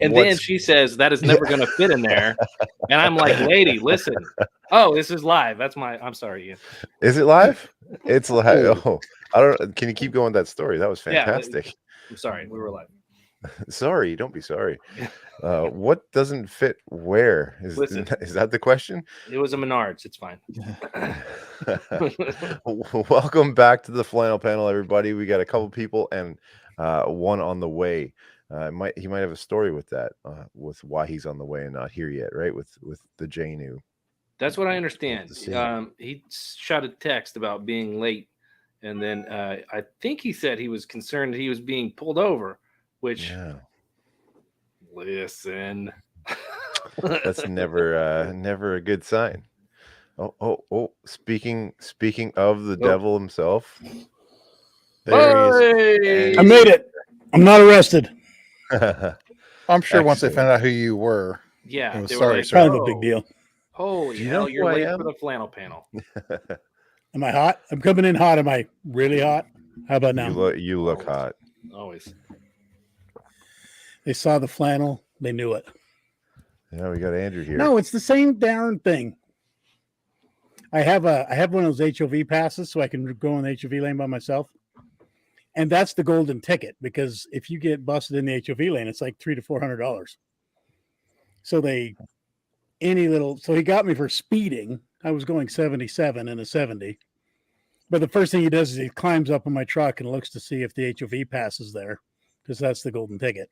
And then she says that is never going to fit in there. And I'm like, lady, listen. Oh, this is live. I'm sorry, Ian. Is it live? It's live. Oh, I don't. Can you keep going with that story? That was fantastic. Yeah, I'm sorry. We were live. Sorry, don't be sorry. What doesn't fit where? Is that the question? It was a Menards. It's fine. Welcome back to the Flannel Panel, everybody. We got a couple people and one on the way. He might have a story with that, with why he's on the way and not here yet, right? With the JNU. That's what I understand. He shot a text about being late, and then I think he said he was concerned he was being pulled over. Which, listen, that's never a good sign. Oh! Speaking of the devil himself, there he is. I made it. I'm not arrested. I'm sure once they found out who you were, it was kind of a big deal. Holy hell, you're late for the flannel panel. Am I hot? I'm coming in hot. Am I really hot? How about now? You look hot. Always. They saw the flannel. They knew it. Yeah, we got Andrew here. No, it's the same darn thing. I have one of those HOV passes, so I can go in the HOV lane by myself. And that's the golden ticket, because if you get busted in the HOV lane, it's like $300 to $400. So he got me for speeding. I was going 77 in a 70. But the first thing he does is he climbs up on my truck and looks to see if the HOV pass is there, because that's the golden ticket.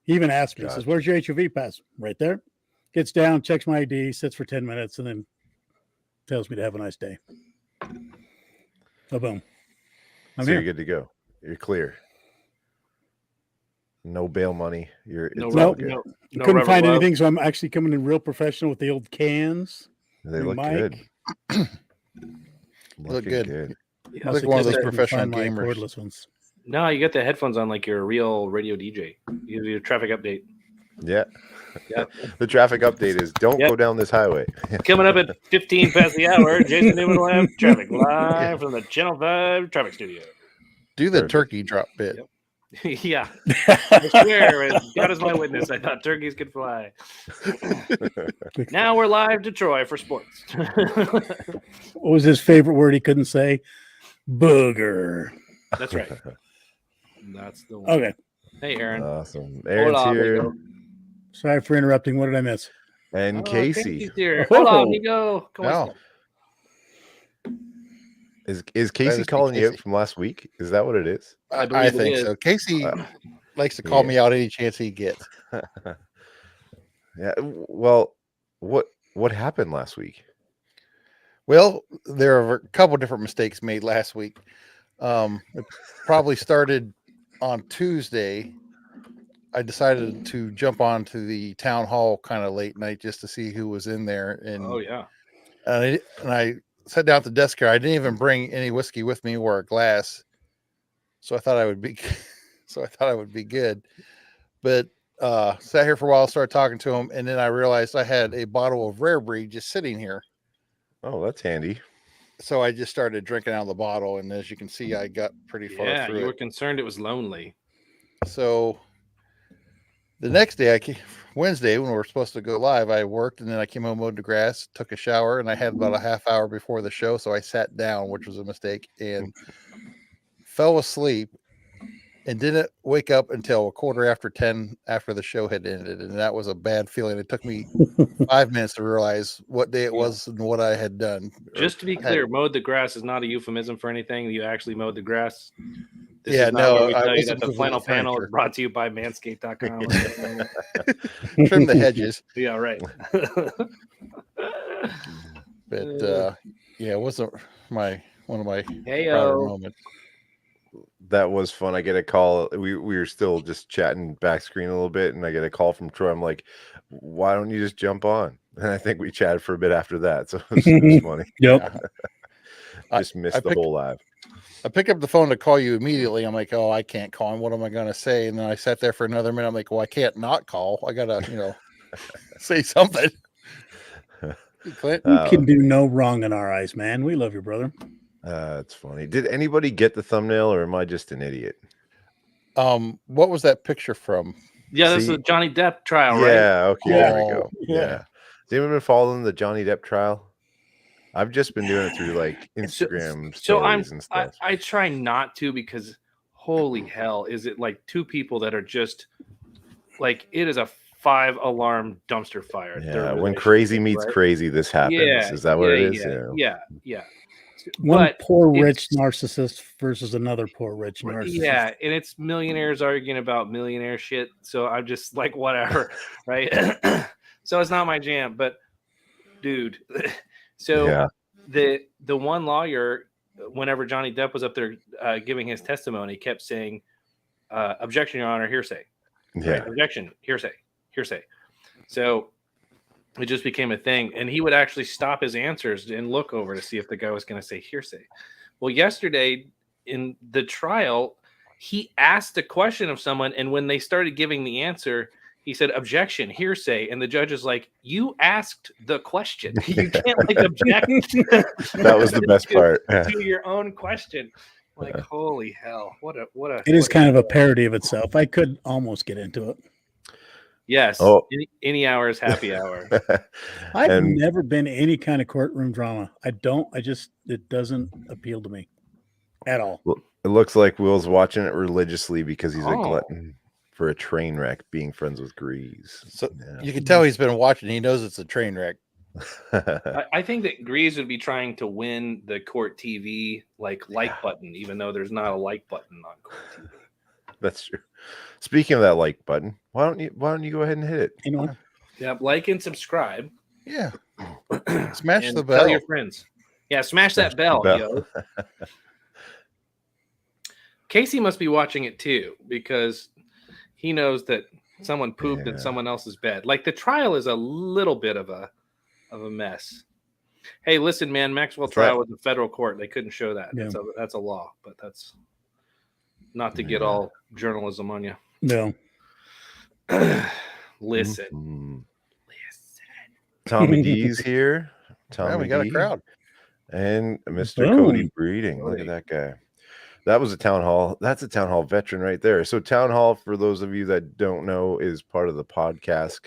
He even asked me, he says, "Where's your HOV pass?" Right there. Gets down, checks my ID, sits for 10 minutes, and then tells me to have a nice day. So boom. You're good to go. You're clear. No bail money. No, couldn't find anything, so I'm actually coming in real professional with the old cans. They look good. Look good. Yeah, like one of those professional gamers. Cordless ones. No, you got the headphones on like you're a real radio DJ. You do a traffic update. Yeah. The traffic update is don't go down this highway. Coming up at 15 past the hour, Jason Newman will have traffic live from the Channel 5 traffic studio. Do the turkey drop bit. Yep. Yeah. I swear, God is my witness. I thought turkeys could fly. Now we're live to Troy for sports. What was his favorite word he couldn't say? Booger. That's right. That's the one. Okay. Hey, Aaron. Awesome. Aaron's here. Sorry for interrupting. What did I miss? And Casey. Casey's here. Hola, amigo. Come on. Is Casey calling you out from last week? Is that what it is? I think so. Casey likes to call me out any chance he gets. Yeah. Well, what happened last week? Well, there are a couple different mistakes made last week. It probably started on Tuesday. I decided to jump onto the town hall kind of late night just to see who was in there. And and I sat down at the desk here. I didn't even bring any whiskey with me or a glass, so I thought I would be good. But sat here for a while, started talking to him, and then I realized I had a bottle of Rare Breed just sitting here. Oh, that's handy. So I just started drinking out of the bottle, and as you can see, I got pretty far through. Yeah, you were concerned it was lonely. So the next day, Wednesday, when we were supposed to go live, I worked, and then I came home, mowed the grass, took a shower, and I had about a half hour before the show, so I sat down, which was a mistake, and fell asleep and didn't wake up until 10:15 after the show had ended, and that was a bad feeling. It took me 5 minutes to realize what day it was and what I had done. Just to be clear, mowed the grass is not a euphemism for anything. You actually mowed the grass. This is not where we tell you that the flannel panel is brought to you by manscaped.com. Trim the hedges. Yeah, right. But it wasn't one of my prouder moments. That was fun. I get a call. We were still just chatting back screen a little bit, and I get a call from Troy. I'm like, why don't you just jump on? And I think we chatted for a bit after that. So it was funny. Yep. Just missed the whole live. I pick up the phone to call you immediately. I'm like, oh, I can't call him. What am I going to say? And then I sat there for another minute. I'm like, well, I can't not call. I got to, say something. Clint, you can do no wrong in our eyes, man. We love you, brother. It's funny. Did anybody get the thumbnail, or am I just an idiot? What was that picture from? Yeah, this is See? a Johnny Depp trial, right? Yeah, okay, there we go. Oh, Yeah. yeah. Has anyone been following the Johnny Depp trial? I've just been doing it through like Instagram stories and stuff. I try not to because holy hell, is it like two people that are just like it is a 5-alarm dumpster fire. Yeah, when crazy meets right? crazy, this happens. Yeah, Is that what it is? yeah. One But poor rich it's- narcissist versus another poor rich narcissist. Yeah, and it's millionaires arguing about millionaire shit. So I'm just like, whatever, right? So it's not my jam. But dude, so Yeah. the one lawyer, whenever Johnny Depp was up there giving his testimony, kept saying, "Objection, Your Honor, hearsay." Yeah. Right? Objection, hearsay. So it just became a thing, and he would actually stop his answers and look over to see if the guy was going to say hearsay. Well, yesterday in the trial, he asked a question of someone, and when they started giving the answer, he said objection, hearsay, and the judge is like, "You asked the question. You can't like object." That was the best part. to your own question. Like, holy hell! What a It is kind of a parody of itself. I could almost get into it. yes. Oh. Any hour is happy hour. I've And- never been any kind of courtroom drama. It doesn't appeal to me at all. Well, it looks like Will's watching it religiously because he's a Oh. glutton for a train wreck, being friends with Grease. So Yeah. you can tell he's been watching. He knows it's a train wreck. I think that Grease would be trying to win the court TV like button, even though there's not a like button on court TV. That's true. Speaking of that like button, why don't you go ahead and hit it? You know, Yeah, like and subscribe. Yeah. Smash and the bell. Tell your friends. Yeah, smash that bell, yo. Casey must be watching it too because he knows that someone pooped in Yeah. someone else's bed. Like the trial is a little bit of a mess. Hey, listen, man, Maxwell What's trial that? was in federal court. They couldn't show that. Yeah. That's a law, but that's not to get Yeah. all journalism on you. no. Listen. Mhm. Tommy D's here. Tommy Yeah, we got D. a crowd. And Mr. Boom. Cody Breeding. Look at that guy. That was a town hall. That's a town hall veteran right there. So town hall, for those of you that don't know, is part of the podcast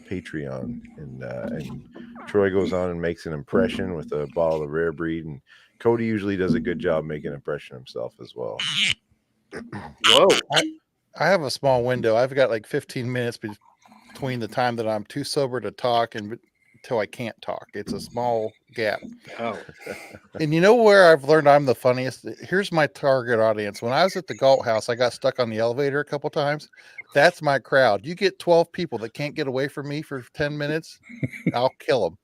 Patreon. And Troy goes on and makes an impression with a bottle of rare breed. And Cody usually does a good job making an impression himself as well. Whoa. I have a small window. I've got like 15 minutes between the time that I'm too sober to talk and until I can't talk. It's a small gap. Oh. And you know where I've learned I'm the funniest? Here's my target audience. When I was at the Galt House, I got stuck on the elevator a couple times. That's my crowd. You get 12 people that can't get away from me for 10 minutes, I'll kill them.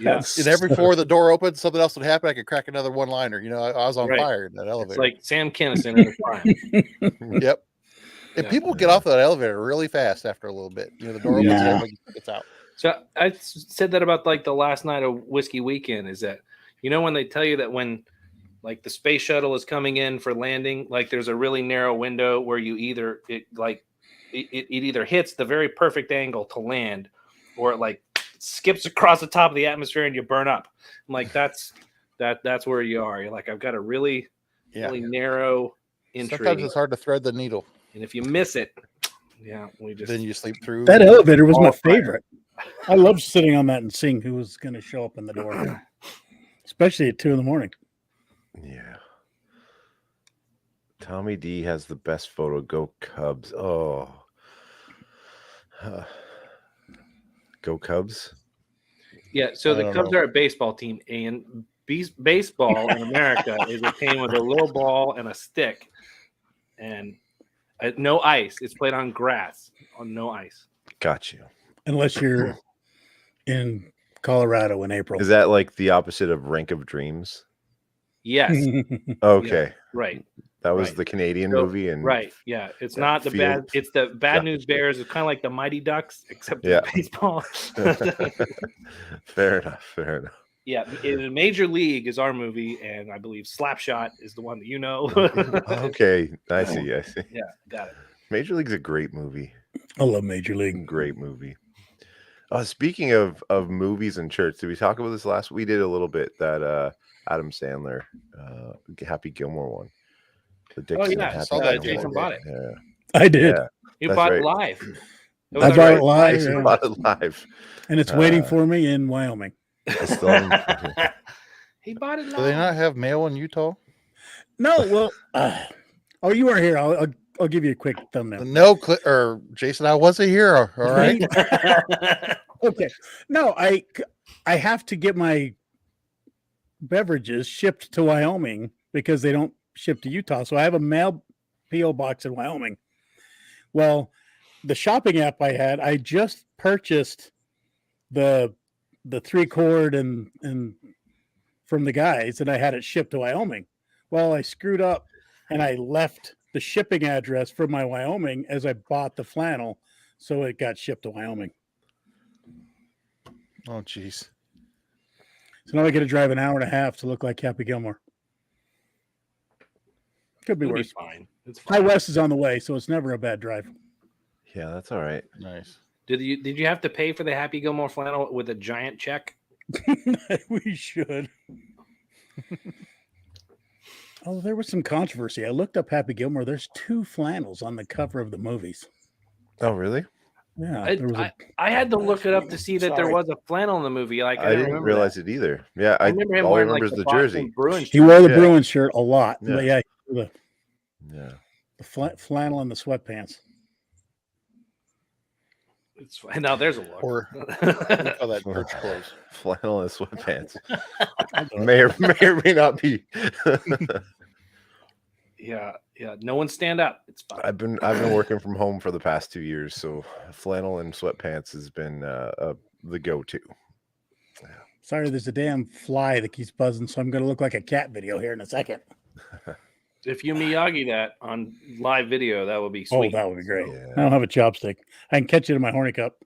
Yeah. And every before the door opens, something else would happen. I could crack another one-liner. You know, I was on Right. fire in that It's elevator. like Sam Kinison in his prime. Yep. And Yeah. people get off that elevator really fast after a little bit. You know, the door opens and Yeah. everybody gets out. So I said that about like the last night of Whiskey Weekend is that, you know, when they tell you that when like the space shuttle is coming in for landing, like there's a really narrow window where you either it either hits the very perfect angle to land or it like skips across the top of the atmosphere and you burn up. I'm like, that's where you are. You're like, I've got a really narrow entry. Sometimes it's hard to thread the needle. And if you miss it, yeah, we just Then you sleep through. That elevator was my All fire. favorite. I loved sitting on that and seeing who was going to show up in the door, especially at 2 a.m. Yeah. Tommy D has the best photo. Go Cubs. Oh. Go Cubs. Yeah, so I the don't Cubs know. are a baseball team, and baseball in America is a team with a little ball and a stick, and no ice. It's played on grass, on no ice. Got you. Unless you're in Colorado in April. Is that like the opposite of Rank of Dreams? Yes, Okay. right, That was Right. the Canadian So, movie. And right. Yeah, it's that not the bad. field. It's the Bad Gotcha. News Bears. It's kind of like the Mighty Ducks, except Yeah. it's baseball. Fair enough. Fair enough. Yeah, in Major League is our movie, and I believe Slapshot is the one that you know. Okay. I see. I see. Yeah, got it. Major League's a great movie. I love Major League. Great movie. Speaking of movies and church, did we talk about this last? We did a little bit, that Adam Sandler Happy Gilmore one. The Dixon yeah, Happy saw that Gilmore Jason one. bought it. Yeah. I did. Yeah. You That's bought right. it live. It I was bought our it live, first You yeah. bought it live. and it's waiting for me in Wyoming. I still haven't. He bought it Do they not live. have mail in Utah? No, well, oh, you weren't here. I'll give you a quick thumbnail. No, or Jason, I wasn't here. All right. Okay. No, I have to get my beverages shipped to Wyoming because they don't ship to Utah. So I have a mail PO box in Wyoming. Well, the shopping app I had, I just purchased the 3-cord and from the guys, and I had it shipped to Wyoming. Well, I screwed up and I left the shipping address for my Wyoming as I bought the flannel, so it got shipped to Wyoming. Oh, jeez. So now I got to drive an hour and a half to look like Happy Gilmore. Could be It'll be worse. fine. It's High fine. West is on the way, so it's never a bad drive. Yeah, that's all right. Nice. Did you have to pay for the Happy Gilmore flannel with a giant check? We should. Oh, there was some controversy. I looked up Happy Gilmore. There's 2 flannels on the cover of the movies. Oh, really? Yeah, I, there was a I had to look it up to see that there Sorry. was a flannel in the movie. Like I didn't realize it either. Yeah, I remember him all I wearing remember like is the Boston jersey. Bruins he wore the Yeah. Bruins shirt a lot, Yeah. but yeah, the Yeah. flannel and the sweatpants. It's fine. Now there's a look. Or how that church clothes. Flannel and sweatpants. I'll do it. may or may not be. yeah. No one stand up. It's fine. I've been working from home for the past 2 years, so flannel and sweatpants has been the go-to. Sorry, there's a damn fly that keeps buzzing, so I'm going to look like a cat video here in a second. If you Miyagi that on live video, that would be Oh, sweet. that would be great. Yeah. I don't have a chopstick. I can catch it in my horny cup.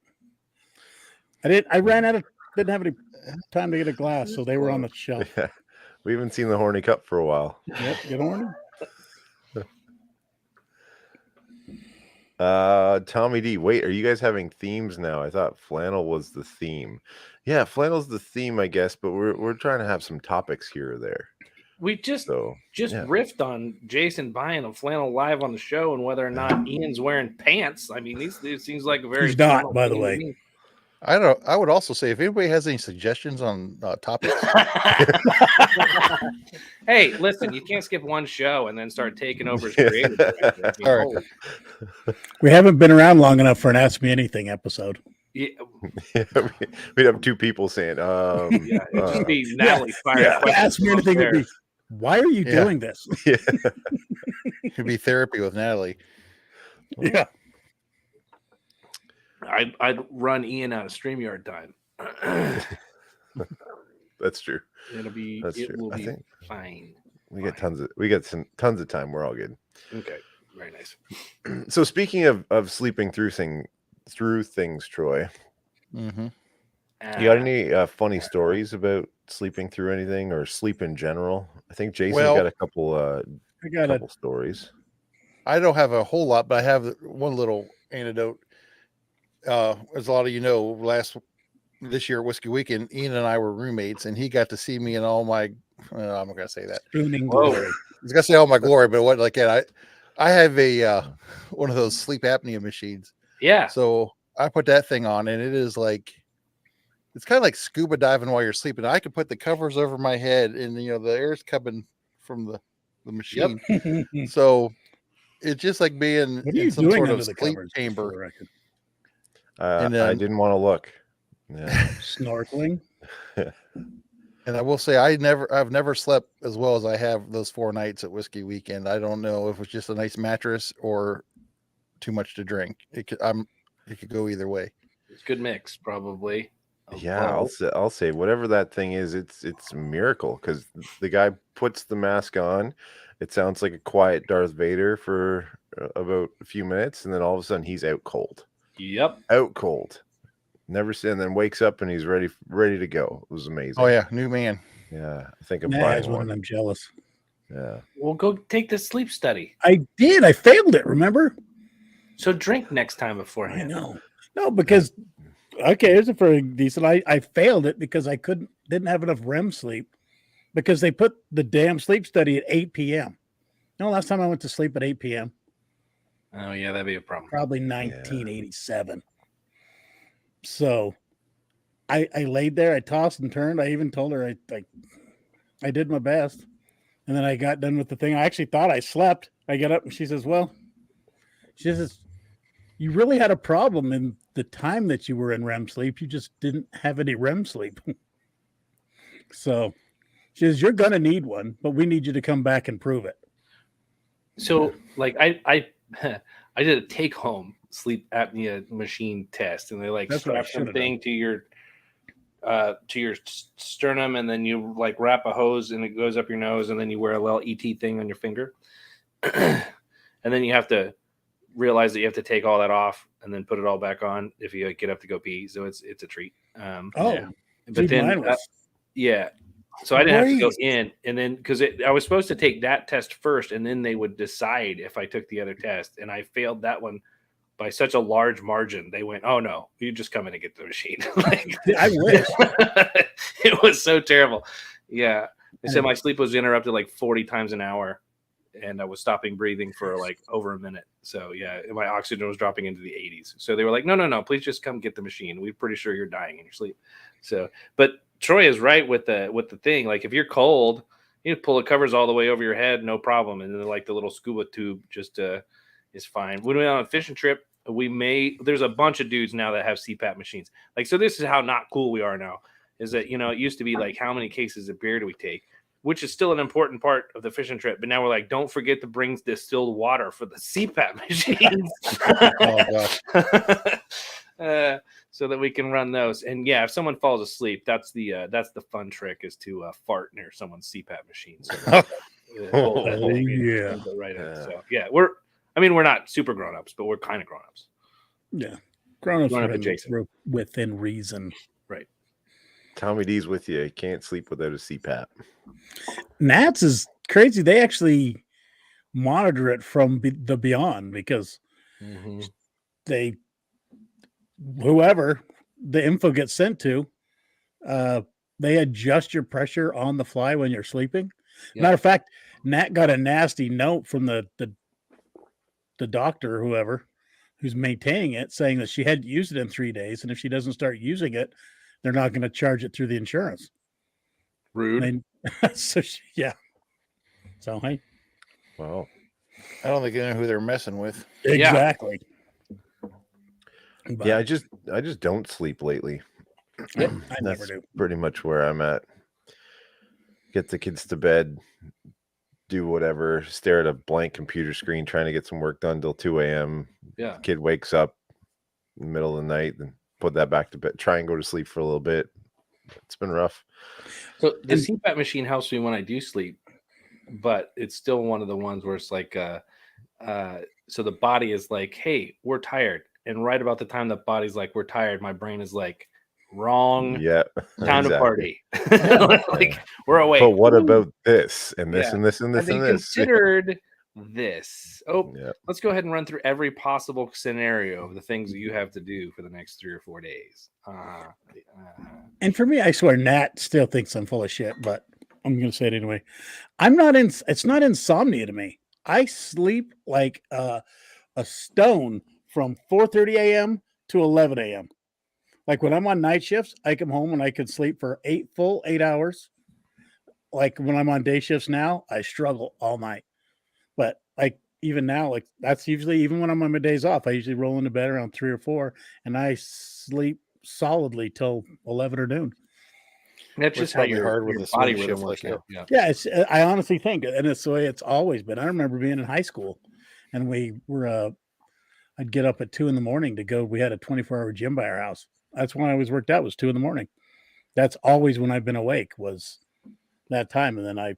I ran out of, didn't have any time to get a glass, so they were on the shelf. Yeah. We haven't seen the horny cup for a while. Yep, get horny. Tommy D, wait, are you guys having themes now? I thought flannel was the theme. Yeah, flannel's the theme, I guess, but we're trying to have some topics here or there. We just So yeah. riffed on Jason buying a flannel live on the show and whether or not Ian's wearing pants. I mean, these seems like a very He's not, flannel by the thing way. to me. I would also say if anybody has any suggestions on topics, Hey, listen, you can't skip one show and then start taking over as creative director. I mean, All right. holy- We haven't been around long enough for an Ask Me Anything episode. Yeah, We'd have 2 people saying, yeah, it'd just be Natalie firing Yeah, questions Ask Me from Anything would be, upstairs. why are you Yeah. doing this? yeah. it'd be therapy with Natalie. Yeah. I'd run Ian out of StreamYard time. That's true. It'll be That's it true. will I be think fine. we get tons of time. We're all good. Okay, very nice. So speaking of sleeping through things, Troy, Mm-hmm. you got any funny stories about sleeping through anything or sleep in general? I think Jason's Well, got a couple I got a stories. I don't have a whole lot, but I have one little anecdote. As a lot of you know, this year at Whiskey Weekend, Ian and I were roommates, and he got to see me in all my. I'm not gonna say that. spooning Whoa. glory. I was gonna say all my glory, but what like that? I have a one of those sleep apnea machines, Yeah. so I put that thing on, and it is like it's kind of like scuba diving while you're sleeping. I can put the covers over my head, and the air's coming from the machine, so it's just like being What are you in some doing sort under of the sleep covers? For the chamber. record? And I then- didn't want to look. Yeah. Snorkeling. And I will say I've never slept as well as I have those 4 nights at Whiskey Weekend. I don't know if it's just a nice mattress or too much to drink. It could go either way. It's a good mix, probably. of Yeah, both. I'll say whatever that thing is, it's a miracle because the guy puts the mask on. It sounds like a quiet Darth Vader for about a few minutes, and then all of a sudden he's out cold. Yep. Out cold. Never seen, and then wakes up and he's ready to go. It was amazing. Oh yeah, new man. Yeah. I think I'm Nah, buying has one one. and I'm jealous. Yeah. Well, go take the sleep study. I did. I failed it. Remember? So drink next time I beforehand. know. No, because okay, here's a pretty decent. I failed it because I didn't have enough REM sleep because they put the damn sleep study at 8 p.m. No, last time I went to sleep at 8 p.m. Oh yeah, that'd be a problem. probably 1987. So I laid there, I tossed and turned. I even told her I did my best. And then I got done with the thing. I actually thought I slept. I got up and she says, well, she says, you really had a problem in the time that you were in REM sleep. You just didn't have any REM sleep. So she says, you're going to need one, but we need you to come back and prove it. So like I I did a take home sleep apnea machine test, and they like That's what I strap should've something to your sternum, and then you like wrap a hose and it goes up your nose, and then you wear a little ET thing on your finger. And then you have to realize that you have to take all that off and then put it all back on if you like, get up to go pee. So it's a treat. Oh, But dude, then mine was yeah. So I didn't have to go crazy. in, and then because I was supposed to take that test first, and then they would decide if I took the other test, and I failed that one by such a large margin. They went, "Oh no, you just come in and get the machine." Like, I wish. it was so terrible. Yeah, they said my sleep was interrupted like 40 times an hour, and I was stopping breathing for like over a minute. So yeah, my oxygen was dropping into the 80s. So they were like, "No, please just come get the machine. We're pretty sure you're dying in your sleep." So, but Troy is right with the thing. Like if you're cold, you pull the covers all the way over your head, no problem. And then like the little scuba tube just is fine. When we went on a fishing trip, there's a bunch of dudes now that have CPAP machines. Like, so this is how not cool we are now. Is that, it used to be like, how many cases of beer do we take? Which is still an important part of the fishing trip. But now we're like, don't forget to bring distilled water for the CPAP machines. Oh gosh. So that we can run those. And yeah, if someone falls asleep, that's the fun trick, is to fart near someone's CPAP machine. So hold that thing and yeah. hold it right in. So yeah, we're not super grown-ups, but we're kind of grown-ups. Yeah. Grown-ups Grown-up within, adjacent. within reason. Right. Tommy D's with you. You can't sleep without a CPAP. Nats is crazy. They actually monitor it from the beyond, because whoever the info gets sent to, they adjust your pressure on the fly when you're sleeping. Yeah. Matter of fact, Nat got a nasty note from the doctor or whoever who's maintaining it, saying that she hadn't used it in 3 days, and if she doesn't start using it, they're not going to charge it through the insurance. Rude. So yeah. So hey, Wow. I don't think they know who they're messing with. exactly. But Yeah, I just don't sleep lately. I never That's do. pretty much where I'm at. Get the kids to bed, do whatever, stare at a blank computer screen trying to get some work done till 2 a.m. Yeah. Kid wakes up in the middle of the night and put that back to bed, try and go to sleep for a little bit. It's been rough. So the CPAP machine helps me when I do sleep, but it's still one of the ones where it's like, so the body is like, hey, we're tired. And right about the time the body's like, we're tired, my brain is like, wrong. Yeah. Time to exactly. party. Like, we're awake. But what Ooh. about this and this Yeah. and this and this Have and you this? considered this? Oh, Yeah. let's go ahead and run through every possible scenario of the things that you have to do for the next 3 or 4 days. And for me, I swear, Nat still thinks I'm full of shit, but I'm going to say it anyway. It's not insomnia to me. I sleep like a stone from 4:30 a.m. to 11 a.m. Like when I'm on night shifts, I come home and I can sleep for 8 hours. Like when I'm on day shifts now, I struggle all night. But like even now, like that's usually, even when I'm on my days off, I usually roll into bed around 3 or 4 and I sleep solidly till 11 or noon. That's It's just how probably your, hard with your a body swing rhythm shift works like out. Yeah. Yeah, I honestly think, and it's the way it's always been. I remember being in high school, and we were I'd get up at 2 a.m. to go. We had a 24-hour gym by our house. That's when I always worked out, was 2 a.m. That's always when I've been awake, was that time. And then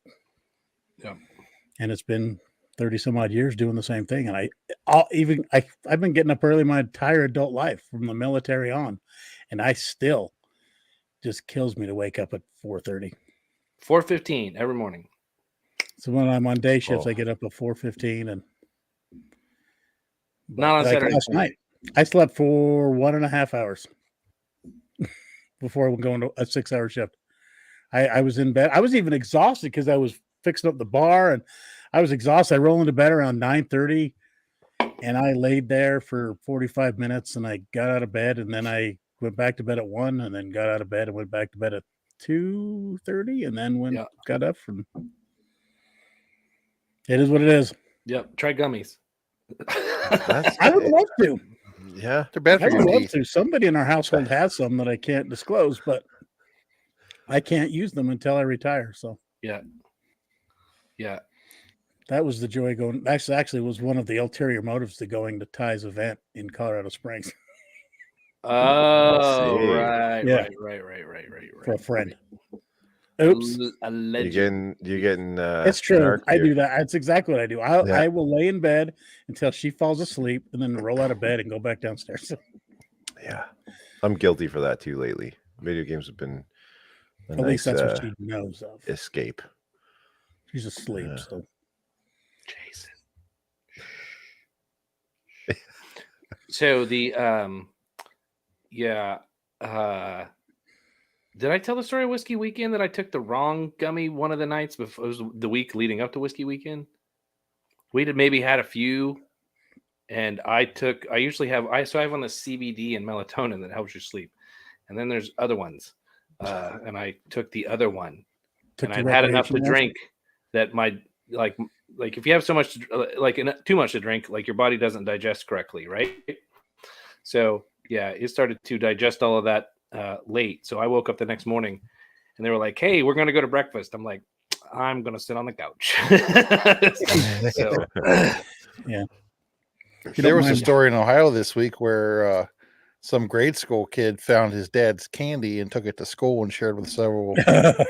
and it's been 30 some odd years doing the same thing. And I've been getting up early my entire adult life from the military on, and I still just kills me to wake up at 4:30. 4:15 every morning. So when I'm on day shifts, Oh. I get up at 4:15, and Not on like Saturday. last night, I slept for 1.5 hours before going to a 6-hour shift. I was in bed. I was even exhausted because I was fixing up the bar, and I was exhausted. I rolled into bed around 9:30, and I laid there for 45 minutes, and I got out of bed, and then I went back to bed at 1, and then got out of bed and went back to bed at 2:30, and then got up, and it is what it is. Yep. Try gummies. I would love to. Yeah. They're bad I for would your love teeth. to. Somebody in our household has some that I can't disclose, but I can't use them until I retire. So Yeah. Yeah. that was the joy going. Actually, was one of the ulterior motives to going to Ty's event in Colorado Springs Oh, see. right, Yeah. right. for a friend. Oops, You Alleged. getting it's true. narc I here. do that. That's exactly what I do. Yeah. I will lay in bed until she falls asleep, and then roll out of bed and go back downstairs. Yeah. I'm guilty for that too lately. Video games have been a At nice least that's what she knows of. escape. She's asleep. Yeah. So Jason. So the did I tell the story of Whiskey Weekend that I took the wrong gummy one of the nights before it was the week leading up to Whiskey Weekend? We'd maybe had a few, and I usually have on the CBD and melatonin that helps you sleep, and then there's other ones, and I took the other one, and I'd had enough to drink that my like if you have so much too much to drink, like your body doesn't digest correctly, right? So yeah, it started to digest all of that late. So I woke up the next morning, and they were like, "Hey, we're going to go to breakfast." I'm like, "I'm going to sit on the couch." So yeah. There was a story in Ohio this week where some grade school kid found his dad's candy and took it to school and shared with several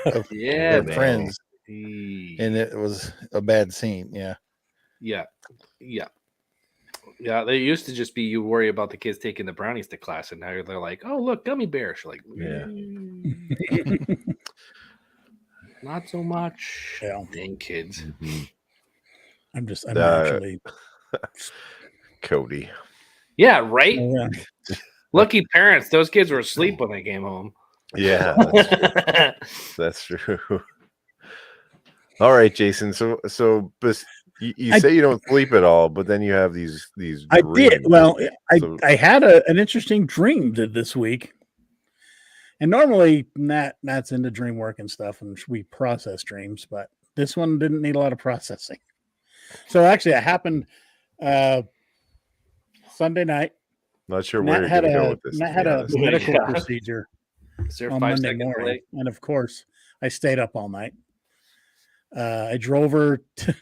of yeah, their friends, man. and it was a bad scene. Yeah. They used to just be you worry about the kids taking the brownies to class, and now they're like, "Oh, look, gummy bears." You're like, Yeah. not so much. Yeah. Dang kids. Mm-hmm. I'm actually Cody. Yeah, right. Oh, yeah. Lucky parents. Those kids were asleep when they came home. Yeah, that's true. All right, Jason. So but you say you don't sleep at all, but then you have these I did. dreams. Well, So- I had an interesting dream this week. And normally Matt's into dream work and stuff, and we process dreams, but this one didn't need a lot of processing. So actually it happened Sunday night. Not sure where you're going to go with this. Matt to had be a honest. medical Yeah. procedure Is there on 5 Monday second morning. delay? And of course, I stayed up all night. I drove her to,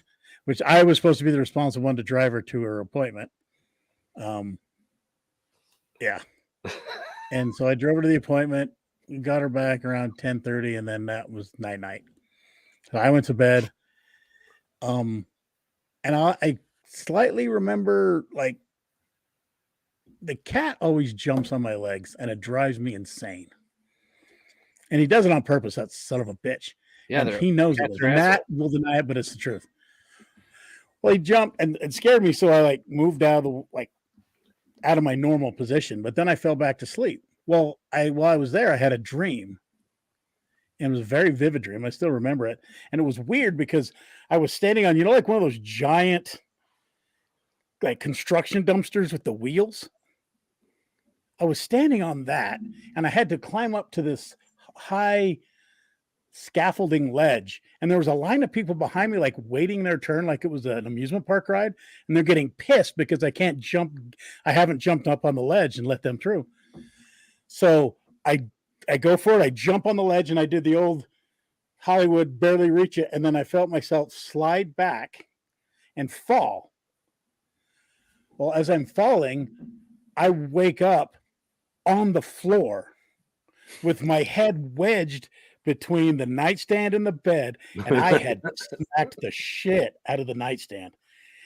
which I was supposed to be the responsible one to drive her to her appointment. Yeah. And so I drove her to the appointment, got her back around 10:30, and then that was night. So I went to bed. And I slightly remember, like, the cat always jumps on my legs, and it drives me insane. And he does it on purpose. That son of a bitch. Yeah, And they're- he knows it. cats is. are And Matt will deny it, but it's the truth. Well, he jumped and it scared me, so I moved out of my normal position. But then I fell back to sleep. Well, while I was there, I had a dream. And it was a very vivid dream. I still remember it. And it was weird because I was standing on, like one of those giant, like, construction dumpsters with the wheels. I was standing on that, and I had to climb up to this high scaffolding ledge. And there was a line of people behind me, like, waiting their turn, like it was an amusement park ride. And they're getting pissed because I can't jump. I haven't jumped up on the ledge and let them through. So I go for it. I jump on the ledge, and I did the old Hollywood barely reach it. And then I felt myself slide back and fall. Well, as I'm falling, I wake up on the floor with my head wedged between the nightstand and the bed. And I had smacked the shit out of the nightstand.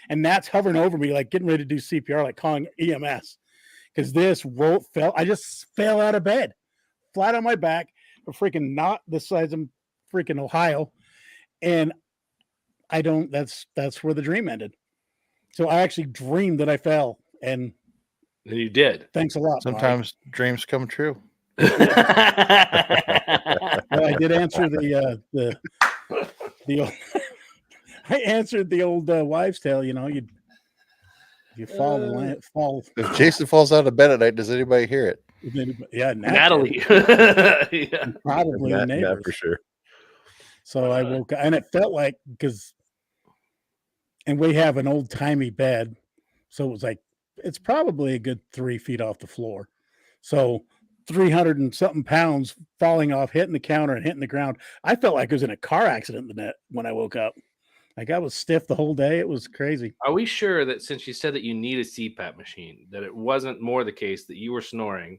And that's hovering over me, like getting ready to do CPR, like calling EMS. Because this fell. I just fell out of bed, flat on my back, freaking not the size of freaking Ohio. And that's where the dream ended. So I actually dreamed that I fell, and you did. Thanks a lot. Sometimes dreams come true. Well, I did answer the old, I answered the old wives' tale. You fall. If Jason falls out of bed at night, does anybody hear it? Yeah, Natalie. Yeah. probably the That neighbors. for sure. So I woke up, and it felt like and we have an old timey bed, so it was like it's probably a good 3 feet off the floor. So 300 and something pounds falling off, hitting the counter and hitting the ground. I felt like I was in a car accident when I woke up. Like I was stiff the whole day. It was crazy. Are we sure that since you said that you need a CPAP machine, that it wasn't more the case that you were snoring,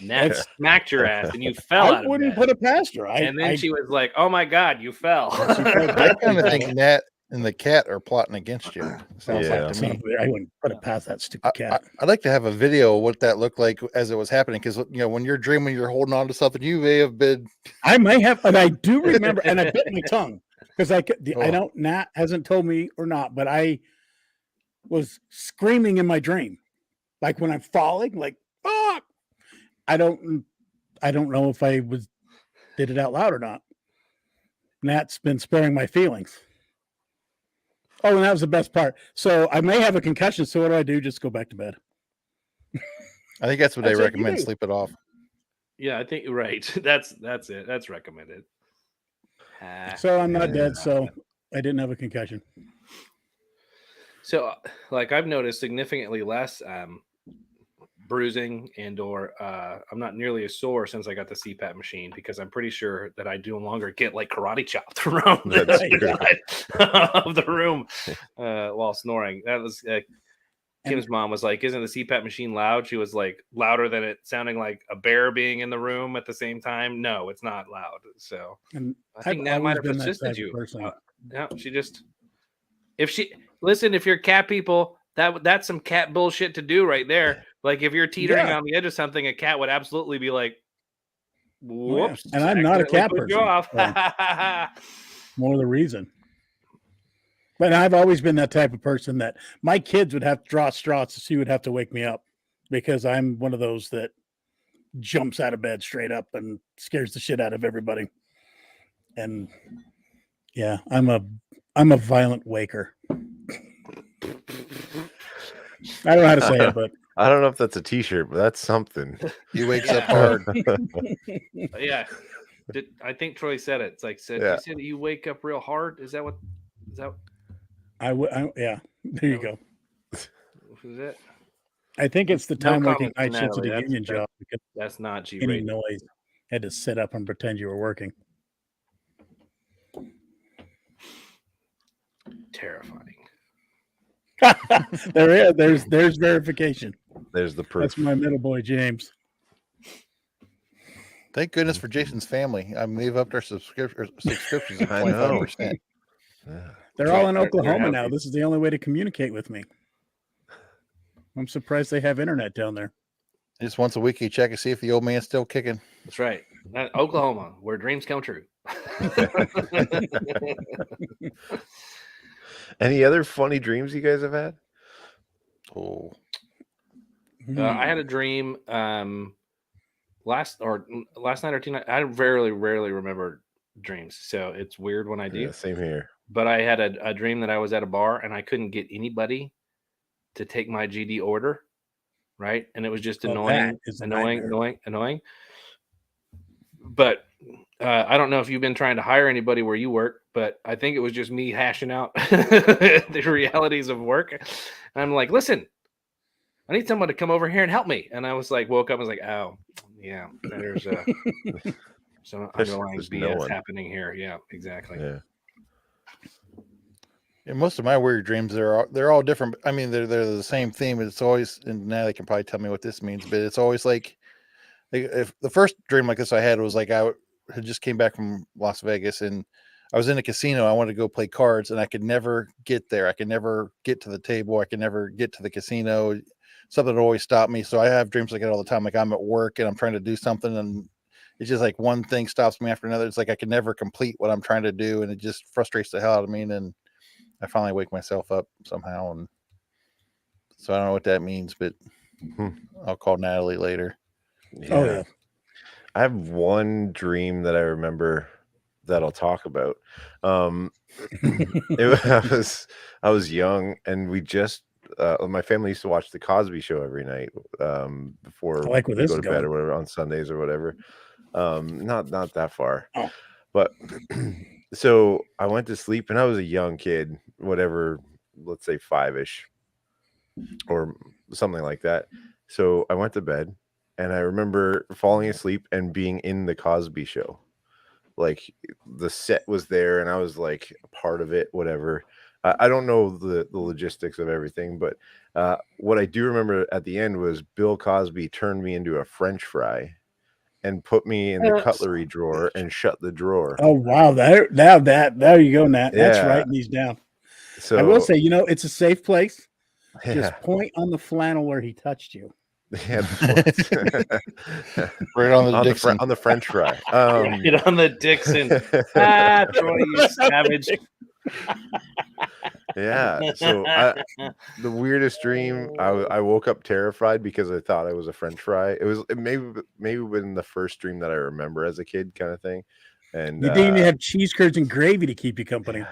Nat smacked your ass and you fell out I of wouldn't bed? put it past her. And then she was like, "Oh my God, you fell." I kind of think Nat and the cat are plotting against you. Sounds Yeah. like to me. I wouldn't put it past that stupid cat. I'd like to have a video of what that looked like as it was happening, because when you're dreaming, you're holding on to something. You may have been. I may have, and I do remember, and I bit my tongue because I Oh. don't. Nat hasn't told me or not, but I was screaming in my dream, like when I'm falling, like fuck. I don't know if I did it out loud or not. Nat's been sparing my feelings. Oh, and that was the best part. So I may have a concussion. So what do I do? Just go back to bed. I think that's what That's they what you recommend. do. Sleep it off. Yeah, I think you're right. That's it. That's recommended. So I'm not dead. So I didn't have a concussion. So, like, I've noticed significantly less bruising or I'm not nearly as sore since I got the CPAP machine, because I'm pretty sure that I no longer get like karate chopped around the side of the room while snoring. That was Kim's mom was like, "Isn't the CPAP machine loud?" She was like, "Louder than it sounding like a bear being in the room at the same time." No, it's not loud. So And I think I've that might always have been that assisted type of you. person. Yeah, she just if you're cat people, that's some cat bullshit to do right there. Like if you're teetering on the edge of something, a cat would absolutely be like, "Whoops!" And I'm not a cat put you person. off. More the reason. But I've always been that type of person that my kids would have to draw straws, so she would have to wake me up, because I'm one of those that jumps out of bed straight up and scares the shit out of everybody. And yeah, I'm a violent waker. I don't know how to say it, but I don't know if that's a t-shirt, but that's something. He wakes up hard. Yeah. I think Troy said it. It's like, you said that you wake up real hard. Is that? yeah, there you go. Is it? I think it's the time working comment night shifts at Natalie. a union job, because That's not G any rated. noise had to sit up and pretend you were working. Terrifying. There's verification. There's the proof. That's my middle boy James. Thank goodness for Jason's family. I mean, they've upped our subscriptions to I know. 25%. Yeah. They're all in They're Oklahoma now. happy. This is the only way to communicate with me. I'm surprised they have internet down there. Just once a week, you check and see if the old man's still kicking. That's right. Oklahoma, where dreams come true. Any other funny dreams you guys have had? Oh, I had a dream last night or 2 nights. I rarely remember dreams, so it's weird when I do. Yeah, same here. But I had a dream that I was at a bar and I couldn't get anybody to take my GD order, right? And it was just annoying. But I don't know if you've been trying to hire anybody where you work, but I think it was just me hashing out the realities of work. And I'm like, listen, I need someone to come over here and help me. And I was like, woke up, I was like, oh, yeah, there's some underlying there's BS no one happening here. Yeah, exactly. Yeah. and most of my weird dreams, they're all different. I mean, they're the same theme. It's always, and now they can probably tell me what this means, but it's always like if the first dream like this I had was like I had just came back from Las Vegas and I was in a casino. I wanted to go play cards and I could never get there. I could never get to the table. I could never get to the casino. Something would always stop me. So I have dreams like that all the time. Like I'm at work and I'm trying to do something and it's just like one thing stops me after another. It's like I can never complete what I'm trying to do and it just frustrates the hell out of me. And then I finally wake myself up somehow. And so I don't know what that means, but I'll call Natalie later. Yeah. Oh yeah. I have one dream that I remember that I'll talk about. I was young and we just my family used to watch the Cosby Show every night before I like where we this go is to bed going. or whatever on Sundays or whatever. Not that far, Oh. but so I went to sleep and I was a young kid, whatever, let's say 5-ish or something like that. So I went to bed and I remember falling asleep and being in the Cosby Show. Like the set was there and I was like a part of it, whatever. I don't know the logistics of everything, but what I do remember at the end was Bill Cosby turned me into a French fry and put me in the cutlery drawer and shut the drawer. Oh wow! There you go, Nat. That's Yeah. writing these down. So I will say, it's a safe place. yeah, Just point on the flannel where he touched you. yeah, Right on the on Dixon. on the French fry. Right on the Dixon. Troy, you savage. Yeah. So the weirdest dream, I woke up terrified because I thought I was a French fry. It maybe been the first dream that I remember as a kid, kind of thing. And You didn't even have cheese curds and gravy to keep you company.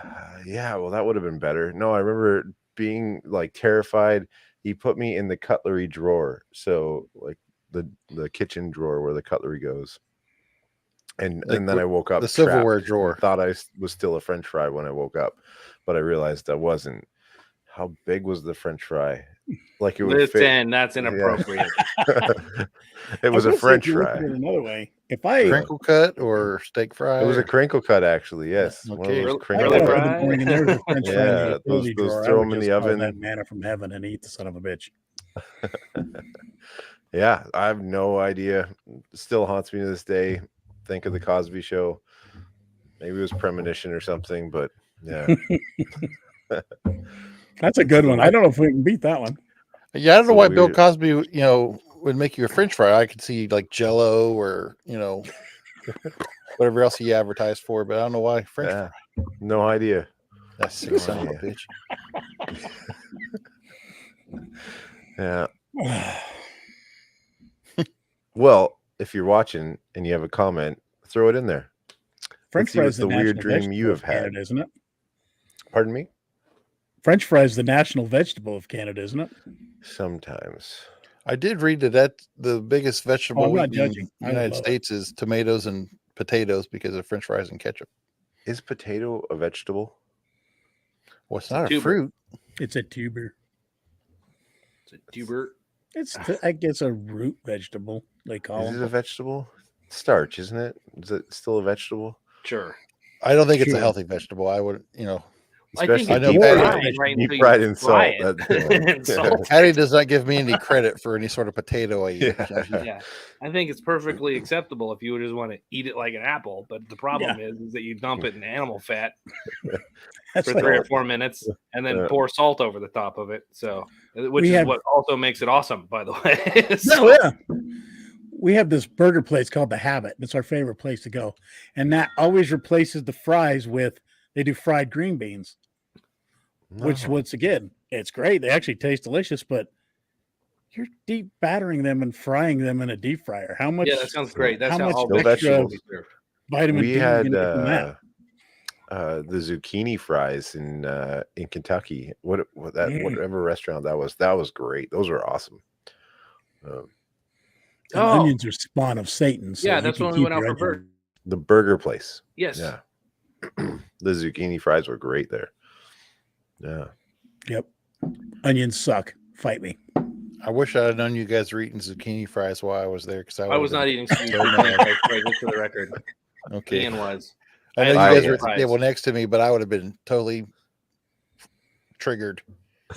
yeah, well, that would have been better. No, I remember being like terrified. He put me in the cutlery drawer, so like the kitchen drawer where the cutlery goes. And Like then I woke up the silverware trapped, drawer. thought I was still a French fry when I woke up, but I realized I wasn't. How big was the French fry? Like it would fit. Listen, that's inappropriate. It was I a will say, French if you look at fry. it another way, if I Crinkle cut or steak fry? It was a or- crinkle cut, actually. Yes, one of Okay. those Really- I crinkle really got up cut. in the morning and there was a French fry in Yeah, the utility those drawer, I throw would them in just the call that oven. manna from heaven and eat the son of a bitch. Yeah, I have no idea. Still haunts me to this day. Think of the Cosby Show. Maybe it was premonition or something, but yeah. That's a good one. I don't know if we can beat that one. Yeah, I don't know So why Bill weird. Cosby, would make you a French fry. I could see like Jello or whatever else he advertised for, but I don't know why French Yeah, fry. no idea. That sick son of a bitch. Yeah. Well, if you're watching and you have a comment, throw it in there. French see fries what's the the weird national dream you vegetable have of had. Canada, isn't it? Pardon me? French fries the national vegetable of Canada, isn't it? Sometimes. I did read that the biggest vegetable I'm we not eat in judging. the I would United love it. States is tomatoes and potatoes because of French fries and ketchup. Is potato a vegetable? Well, it's It's a not a tuber. fruit. It's a tuber. It's a tuber. I guess a root vegetable, they call Is it a them. vegetable? Starch, isn't it? Is it still a vegetable? Sure. I don't think it's a Sure. healthy vegetable. I would, I think Especially I it's know deep Patty- fried. fried right Deep until fried you in fry salt. it. And salt. Patty does not give me any credit for any sort of potato I eat. Yeah. Yeah, I think it's perfectly acceptable if you just want to eat it like an apple. But the problem is that you dump it in animal fat That's for like- 3 or 4 minutes and then Yeah. pour salt over the top of it. So, which We is have- what also makes it awesome, by the way. No, So- yeah. We have this burger place called The Habit. It's our favorite place to go. And that always replaces the fries they do fried green beans, which No. once again, it's great. They actually taste delicious, but you're deep battering them and frying them in a deep fryer. How much Yeah, that sounds great. That's how how much all extra vegetables are served. vitamin we D had you get from that? the zucchini fries in Kentucky. Whatever restaurant that was great. Those were awesome. And Oh. onions are spawn of Satan. So Yeah, you that's can when we keep went out your for onions- burgers. The burger place. Yes. Yeah. The zucchini fries were great there. Yeah. Yep. Onions suck. Fight me. I wish I had known you guys were eating zucchini fries while I was there because I was not eating zucchini So fries, right, just for the record. Okay. Ian was. I know you I guys had were at the fries. table next to me, but I would have been totally triggered.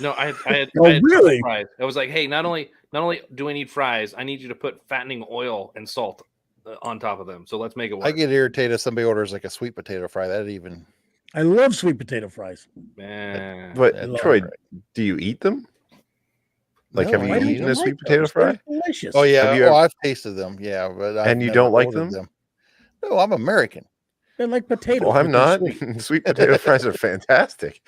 No, I had Oh, I had really? fries. I was like, hey, not only do I need fries, I need you to put fattening oil and salt on top of them. So let's make it work. I get irritated if somebody orders like a sweet potato fry. That even I love sweet potato fries. Man. But That's Troy, right. do you eat them? Like, No, have I you Why don't eaten you a sweet like potato those? fry? They're delicious. Oh yeah, Have you ever- I've tasted them. Yeah, but I've And you never don't like ordered them? No, I'm American. They're like potatoes. Well, I'm but they're not. sweet. Sweet potato fries are fantastic.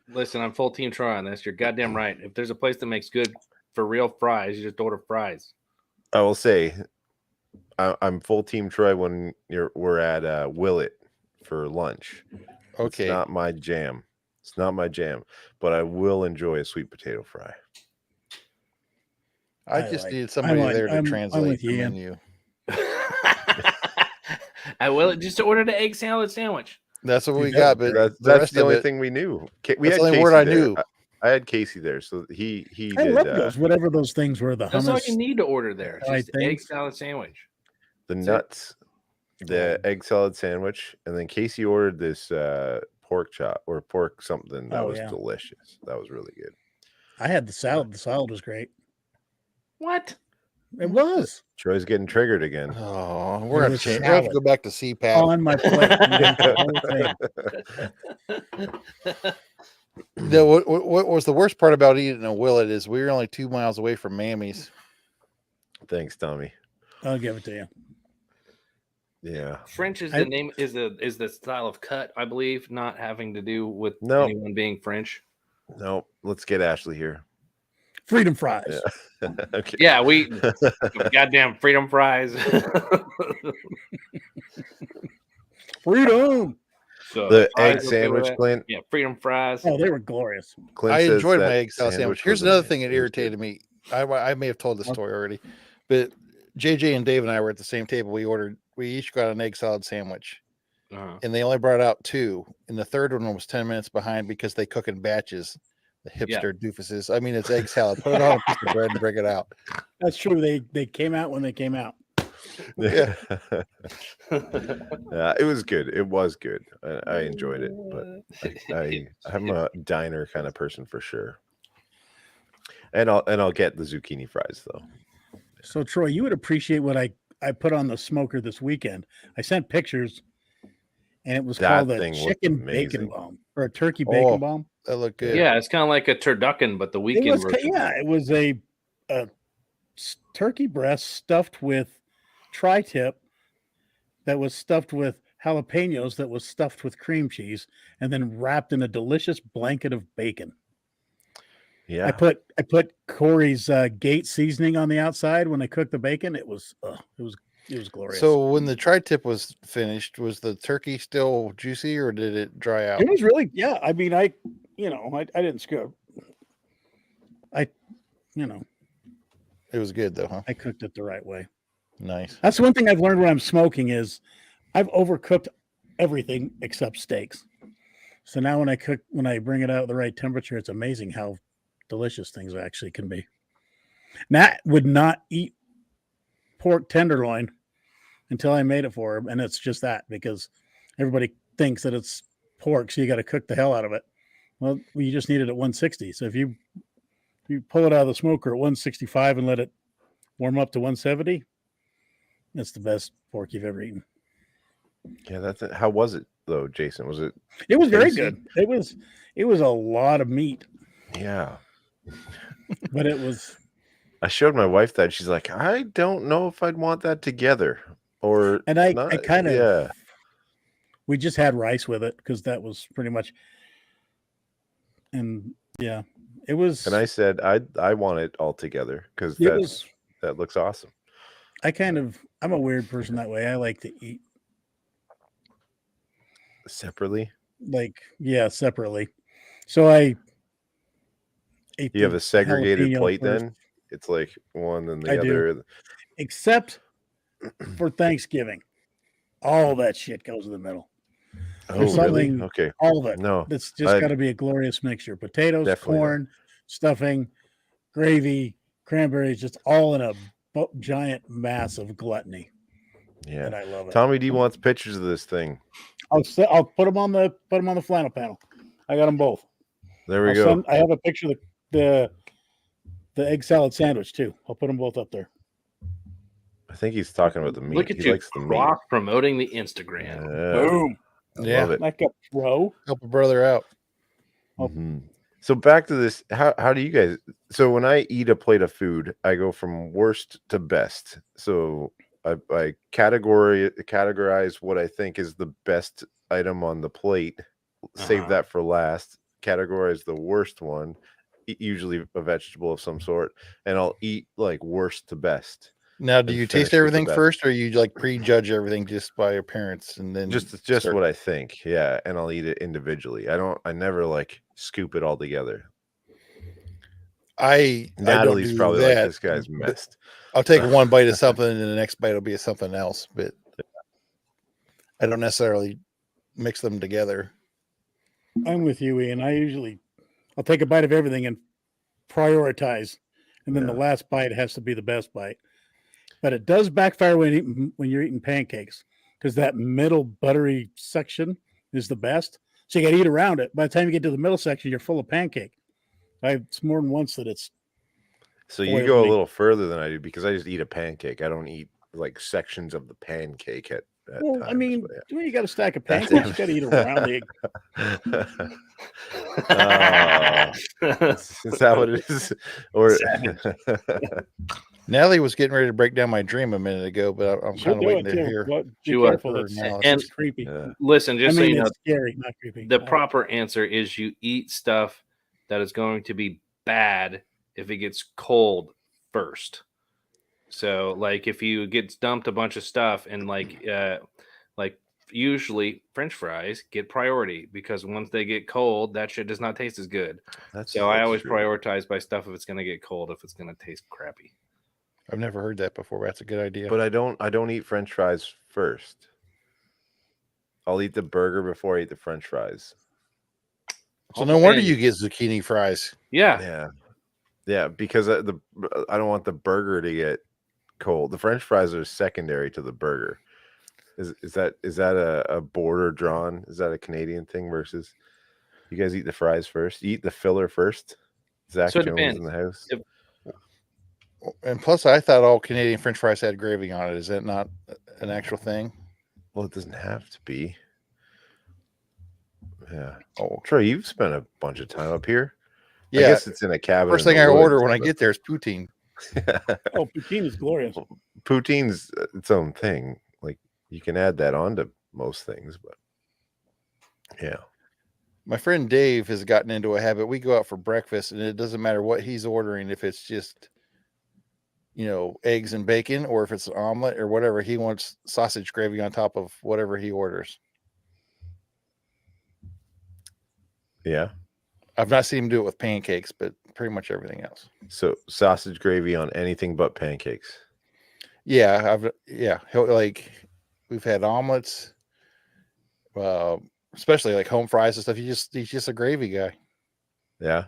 Listen, I'm full team Troy on this. You're goddamn right. If there's a place that makes good for real fries, you just order fries. I will say, I'm full team Troy when we're at Willet for lunch. Okay, It's not my jam. It's not my jam, but I will enjoy a sweet potato fry. I just needed somebody there to I'm translate with the you, Ian. menu. I will just order the egg salad sandwich. That's what Dude, we that got, was but That's the rest the of only it, thing we knew. We that's had the only Casey word I there. knew. I had Casey there, so he I did love those, whatever those things were. The That's all hummus. you need to order there. It's Right just the egg things. salad sandwich. the That's it. nuts, the egg salad sandwich, and then Casey ordered this pork chop or pork something that Oh, was yeah. delicious. That was really good. I had the salad. The salad was great. What? It was Troy's getting triggered again. Oh, It we're gonna was change. We have to salad. go back to CPAP. on my plate. And ate the whole thing. What was the worst part about eating a Willet is we were only 2 miles away from Mammy's. Thanks, Tommy. I'll give it to you. Yeah. French is I- the name is the style of cut, I believe, not having to do with No. anyone being French. No, let's get Ashley here. Freedom fries. Yeah. Okay. Yeah, we goddamn freedom fries. Freedom. So The fries egg okay with sandwich, that? Clint. Yeah, freedom fries. Oh, they were glorious. Clint I says enjoyed that my egg salad sandwich. Here's was another amazing. thing that It was irritated me. I may have told the story already, but JJ and Dave and I were at the same table. We each got an egg salad sandwich, Uh-huh. and they only brought out 2, and the third one was 10 minutes behind because they cook in batches. The hipster doofuses. I mean, it's egg salad. Put it on a piece of bread and bring it out. That's true. They came out when they came out. Yeah. Yeah, it was good. It was good. I enjoyed it, but I'm a diner kind of person for sure. And I'll get the zucchini fries though. So Troy, you would appreciate what I put on the smoker this weekend. I sent pictures, and it was That called a thing looked chicken bacon amazing. bomb or a turkey bacon Oh, bomb. That looked good. Yeah, it's kind of like a turducken, but the It weekend was version. it was a turkey breast stuffed with tri-tip that was stuffed with jalapenos that was stuffed with cream cheese and then wrapped in a delicious blanket of bacon. Yeah. I put Corey's Gate seasoning on the outside when I cooked the bacon. It was glorious. So when the tri-tip was finished, was the turkey still juicy or did it dry out? it was really, yeah. I mean, I didn't screw. It was good though, huh? I cooked it the right way. Nice. That's one thing I've learned when I'm smoking is I've overcooked everything except steaks. So now when I bring it out at the right temperature, it's amazing how delicious things actually can be. Nat would not eat pork tenderloin until I made it for him, and it's just that because everybody thinks that it's pork, so you got to cook the hell out of it. Well, you just need it at 160. So if you pull it out of the smoker at 165 and let it warm up to 170, that's the best pork you've ever eaten. Yeah, that's it. How was it though, Jason? Was it? It was very Tasty? good. It was a lot of meat, Yeah. but it was. I showed my wife that. She's like, I don't know if I'd want that together. Or And I not. kind of. Yeah. We just had rice with it because that was pretty much. And yeah, it was. And I said I want it all together because that looks awesome. I'm a weird person that way. I like to eat Separately. Separately. So I ate You have the a segregated jalapeno plate first, then? It's like one and the I do. other. except for Thanksgiving. All that shit goes in the middle. Oh, There's really? something- Okay. All of it. No. It's just I- got to be a glorious mixture. Potatoes, Definitely not. corn, stuffing, gravy, cranberries, just all in a giant mass of gluttony. Yeah. And I love it. Tommy D wants pictures of this thing. I'll put them on the flannel panel. I got them both. There we go. I have a picture of the egg salad sandwich too. I'll put them both up there. I think he's talking about the meat. Look at he you likes the meat. cross promoting the Instagram. Yeah. Boom. I Yeah. love it. Like a pro. Help a brother out. Oh. Mhm. So back to this. How do you guys? So when I eat a plate of food, I go from worst to best. So I categorize what I think is the best item on the plate. Save Uh-huh. that for last. Categorize the worst one, usually a vegetable of some sort, and I'll eat like worst to best. Now, do and you finish taste with the everything best. first, or you like prejudge everything just by appearance and then Just start- what I think, yeah, and I'll eat it individually. I never like scoop it all together. I don't Natalie's do probably like, that. this guy's but messed. I'll take one bite of something, and the next bite will be something else. But I don't necessarily mix them together. I'm with you, Ian. I'll take a bite of everything and prioritize, and then the Yeah. last bite has to be the best bite. But it does backfire when you're eating pancakes, because that middle buttery section is the best. So you got to eat around it. By the time you get to the middle section, you're full of pancake. It's more than once that it's So you foiled go a me. little further than I do because I just eat a pancake. I don't eat like sections of the pancake at Well, times. I mean, but yeah. when you got a stack of That's pancakes, you got to eat around the. Is that what it is? Or Natalie was getting ready to break down my dream a minute ago, but I'm She'll kind of do waiting it to too. hear. But She be will. careful. her It's, analysis. it's creepy. yeah. Listen, I just so mean, you know, it's scary, not creepy. the proper answer is you eat stuff that is going to be bad if it gets cold first. So, like, if you get dumped a bunch of stuff and like usually French fries get priority because once they get cold, that shit does not taste as good. So I always true. prioritize by stuff if it's going to get cold, if it's going to taste crappy. I've never heard that before. But that's a good idea. But I don't eat French fries first. I'll eat the burger before I eat the French fries. So no wonder you get zucchini fries. Yeah. Yeah, because I don't want the burger to get cold. The French fries are secondary to the burger. Is that a border drawn? Is that a Canadian thing versus you guys eat the fries first? You eat the filler first? Zach So it Jones depends. in the house. And plus, I thought all Canadian French fries had gravy on it. Is that not an actual thing? Well, it doesn't have to be. Yeah. Oh, Troy, you've spent a bunch of time up here. yeah. I guess it's in a cabin. First in thing the I order woods, when I but- get there is poutine. Oh, poutine is glorious. Poutine's its own thing. Like you can add that onto most things, but yeah. My friend Dave has gotten into a habit. We go out for breakfast, and it doesn't matter what he's ordering. If it's just, eggs and bacon, or if it's an omelet or whatever, he wants sausage gravy on top of whatever he orders. Yeah. I've not seen him do it with pancakes, but pretty much everything else. So sausage gravy on anything but pancakes. Yeah, we've had omelets, especially like home fries and stuff. He's just a gravy guy. Yeah.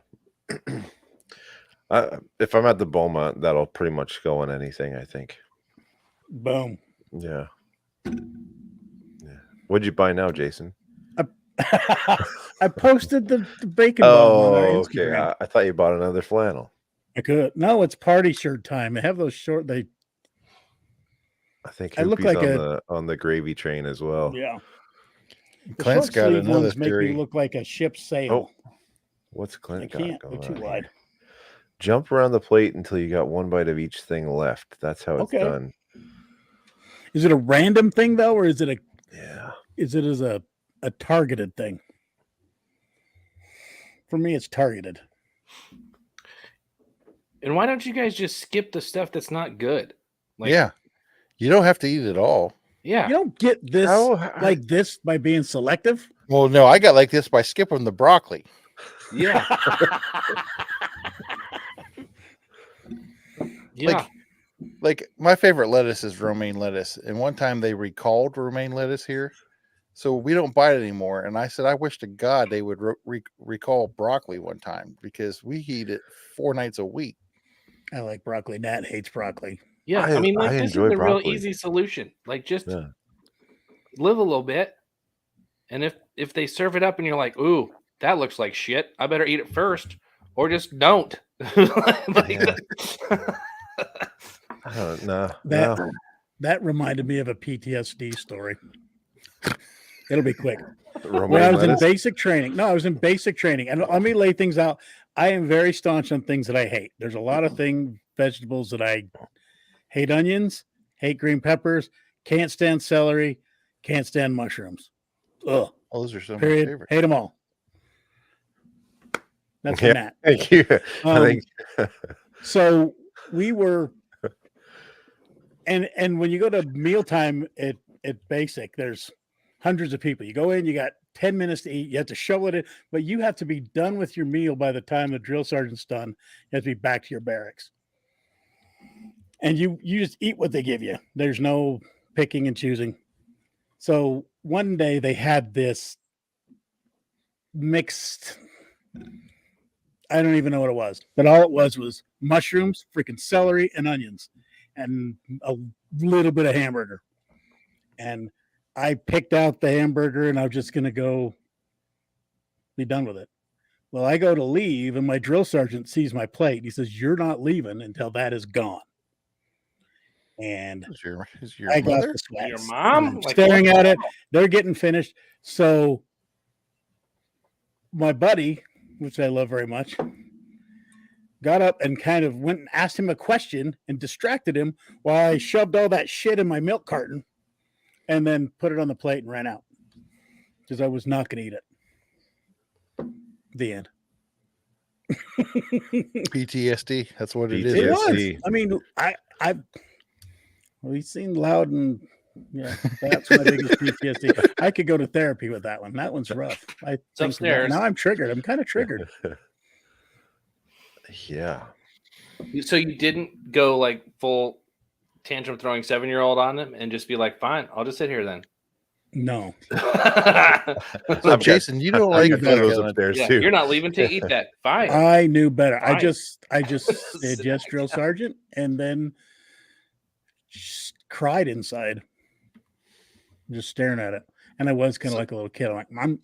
If I'm at the Beaumont, that'll pretty much go on anything, I think. Boom. Yeah. What'd you buy now, Jason? I posted the bacon bomb on our okay. Instagram. I thought you bought another flannel. I could. No, it's party shirt time. They have those short. I think I look Hoopy's like on the gravy train as well. Yeah. The Clint's short got sleeve another ones make theory. me look like a ship's sail. Oh, what's I Clint can't got go going too on wide. here? Jump around the plate until you got one bite of each thing left. That's how it's Okay. done. Is it a random thing though, or is it Yeah. a targeted thing? For me, it's targeted. And why don't you guys just skip the stuff that's not good? Yeah, you don't have to eat it all. Yeah. You don't get this like this by being selective. Well, no, I got like this by skipping the broccoli. Yeah. Yeah. Like my favorite lettuce is romaine lettuce, and one time they recalled romaine lettuce here, so we don't buy it anymore. And I said, I wish to God they would recall broccoli one time because we eat it 4 nights a week. I like broccoli. Nat hates broccoli. Yeah. I I mean, like, this is enjoy the real broccoli. easy solution. Like, just Yeah. live a little bit. And if they serve it up and you're like, ooh, that looks like shit, I better eat it first, or just don't. Yeah. I don't know. That reminded me of a PTSD story. It'll be quick. Romaine When I was lettuce? in basic training, and let me lay things out. I am very staunch on things that I hate. There's a lot of vegetables that I hate: onions, hate green peppers, can't stand celery, can't stand mushrooms. Ugh. Oh, those are some of my Period. favorites. Hate them all. That's Yeah. Nat. Thank you. I think So we were And when you go to mealtime at Basic, there's hundreds of people. You go in, you got 10 minutes to eat. You have to shovel it in, but you have to be done with your meal by the time the drill sergeant's done. You have to be back to your barracks. And you just eat what they give you. There's no picking and choosing. So one day they had this mixed, I don't even know what it was, but all it was mushrooms, freaking celery, and onions, and a little bit of hamburger. And I picked out the hamburger, and I was just going to go be done with it. Well, I go to leave, and my drill sergeant sees my plate. He says, "You're not leaving until that is gone." And Is your I got mother? the sweats. Your mom? I'm Like, staring what? at it. They're getting finished. So my buddy, which I love very much, got up and kind of went and asked him a question and distracted him while I shoved all that shit in my milk carton and then put it on the plate and ran out because I was not going to eat it. The end. PTSD. That's what it is. It was. PTSD. I mean, we've seen loud and yeah, that's my biggest PTSD. I could go to therapy with that one. That one's rough. I think upstairs. now I'm triggered. I'm kind of triggered. Yeah. So you didn't go like full tantrum throwing 7-year-old on them and just be like, fine, I'll just sit here then. No. So Jason, you don't like those upstairs Yeah, too. you're not leaving to eat that. Fine. I knew better. Fine. I just said Sit yes, back drill down. sergeant, and then just cried inside, just staring at it. And I was kind of like a little kid. I'm like, Mom,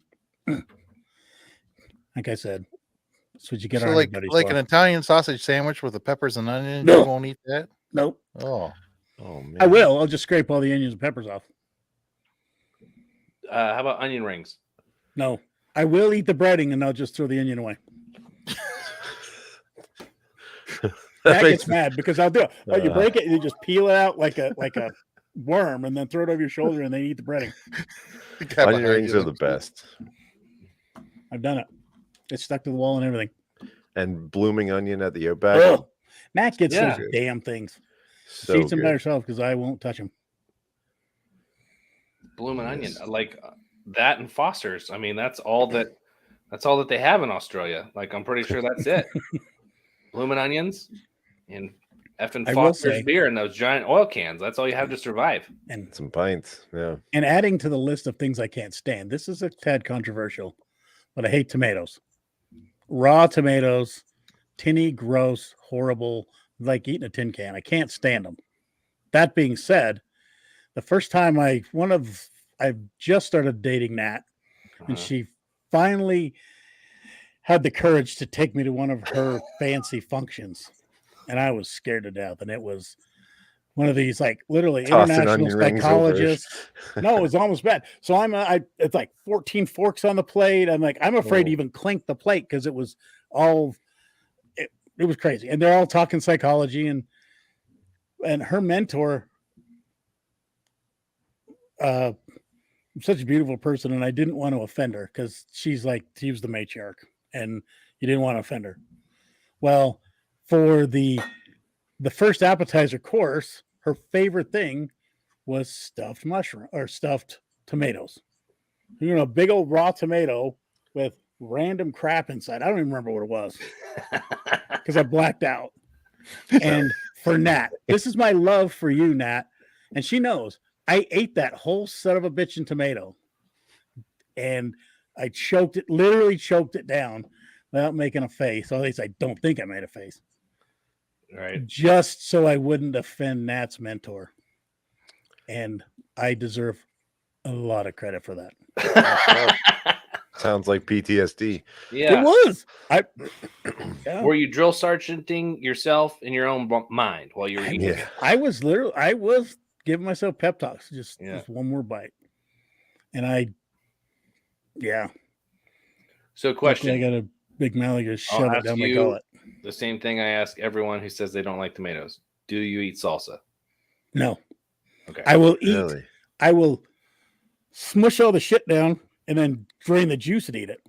like I said, that's what you get So on like everybody's an for. Italian sausage sandwich with the peppers and onions. No. You won't eat that. Nope. Oh, Oh man. I will. I'll just scrape all the onions and peppers off. How about onion rings? No, I will eat the breading and I'll just throw the onion away. That gets mad because I'll do it. Oh, you break it, you just peel it out like a worm, and then throw it over your shoulder, and then eat the breading. Onion rings are the best. I've done it. It's stuck to the wall and everything. And blooming onion at the Outback. Oh, Matt gets Yeah. those damn things. So She eats them by good. herself because I won't touch them. Bloomin' onion, like that and Foster's. I mean, that's all that they have in Australia. Like, I'm pretty sure that's it. Bloomin' onions and effing I will Foster's say- beer and those giant oil cans. That's all you have to survive. And Some pints. Yeah. adding to the list of things I can't stand. This is a tad controversial, but I hate tomatoes. Raw tomatoes, tinny, gross, horrible, like eating a tin can. I can't stand them. That being said, the first time I just started dating Nat, and she finally had the courage to take me to one of her fancy functions, and I was scared to death. And it was one of these like literally Tossing international onion rings psychologists. No, it was almost bad. So it's like 14 forks on the plate. I'm like, I'm afraid to Oh. even clink the plate because it was all it was crazy. And they're all talking psychology, and her mentor, such a beautiful person, and I didn't want to offend her because she was the matriarch, and you didn't want to offend her. Well, for the first appetizer course, her favorite thing was stuffed mushroom or stuffed tomatoes. You know, a big old raw tomato with random crap inside. I don't even remember what it was because I blacked out. And for Nat, this is my love for you, Nat, and she knows. I ate that whole son of a bitch in tomato, and I literally choked it down without making a face. Or at least I don't think I made a face. Right. Just so I wouldn't offend Nat's mentor. And I deserve a lot of credit for that. Sounds like PTSD. Yeah. It was. Yeah. Were you drill sergeanting yourself in your own mind while you were eating? Yeah. I was giving myself pep talks, just one more bite. And So, question. I got a big mouth, just I'll shove it ask down my you gullet. the same thing I ask everyone who says they don't like tomatoes. Do you eat salsa? No. Okay. I will eat. Really? I will smush all the shit down and then drain the juice and eat it.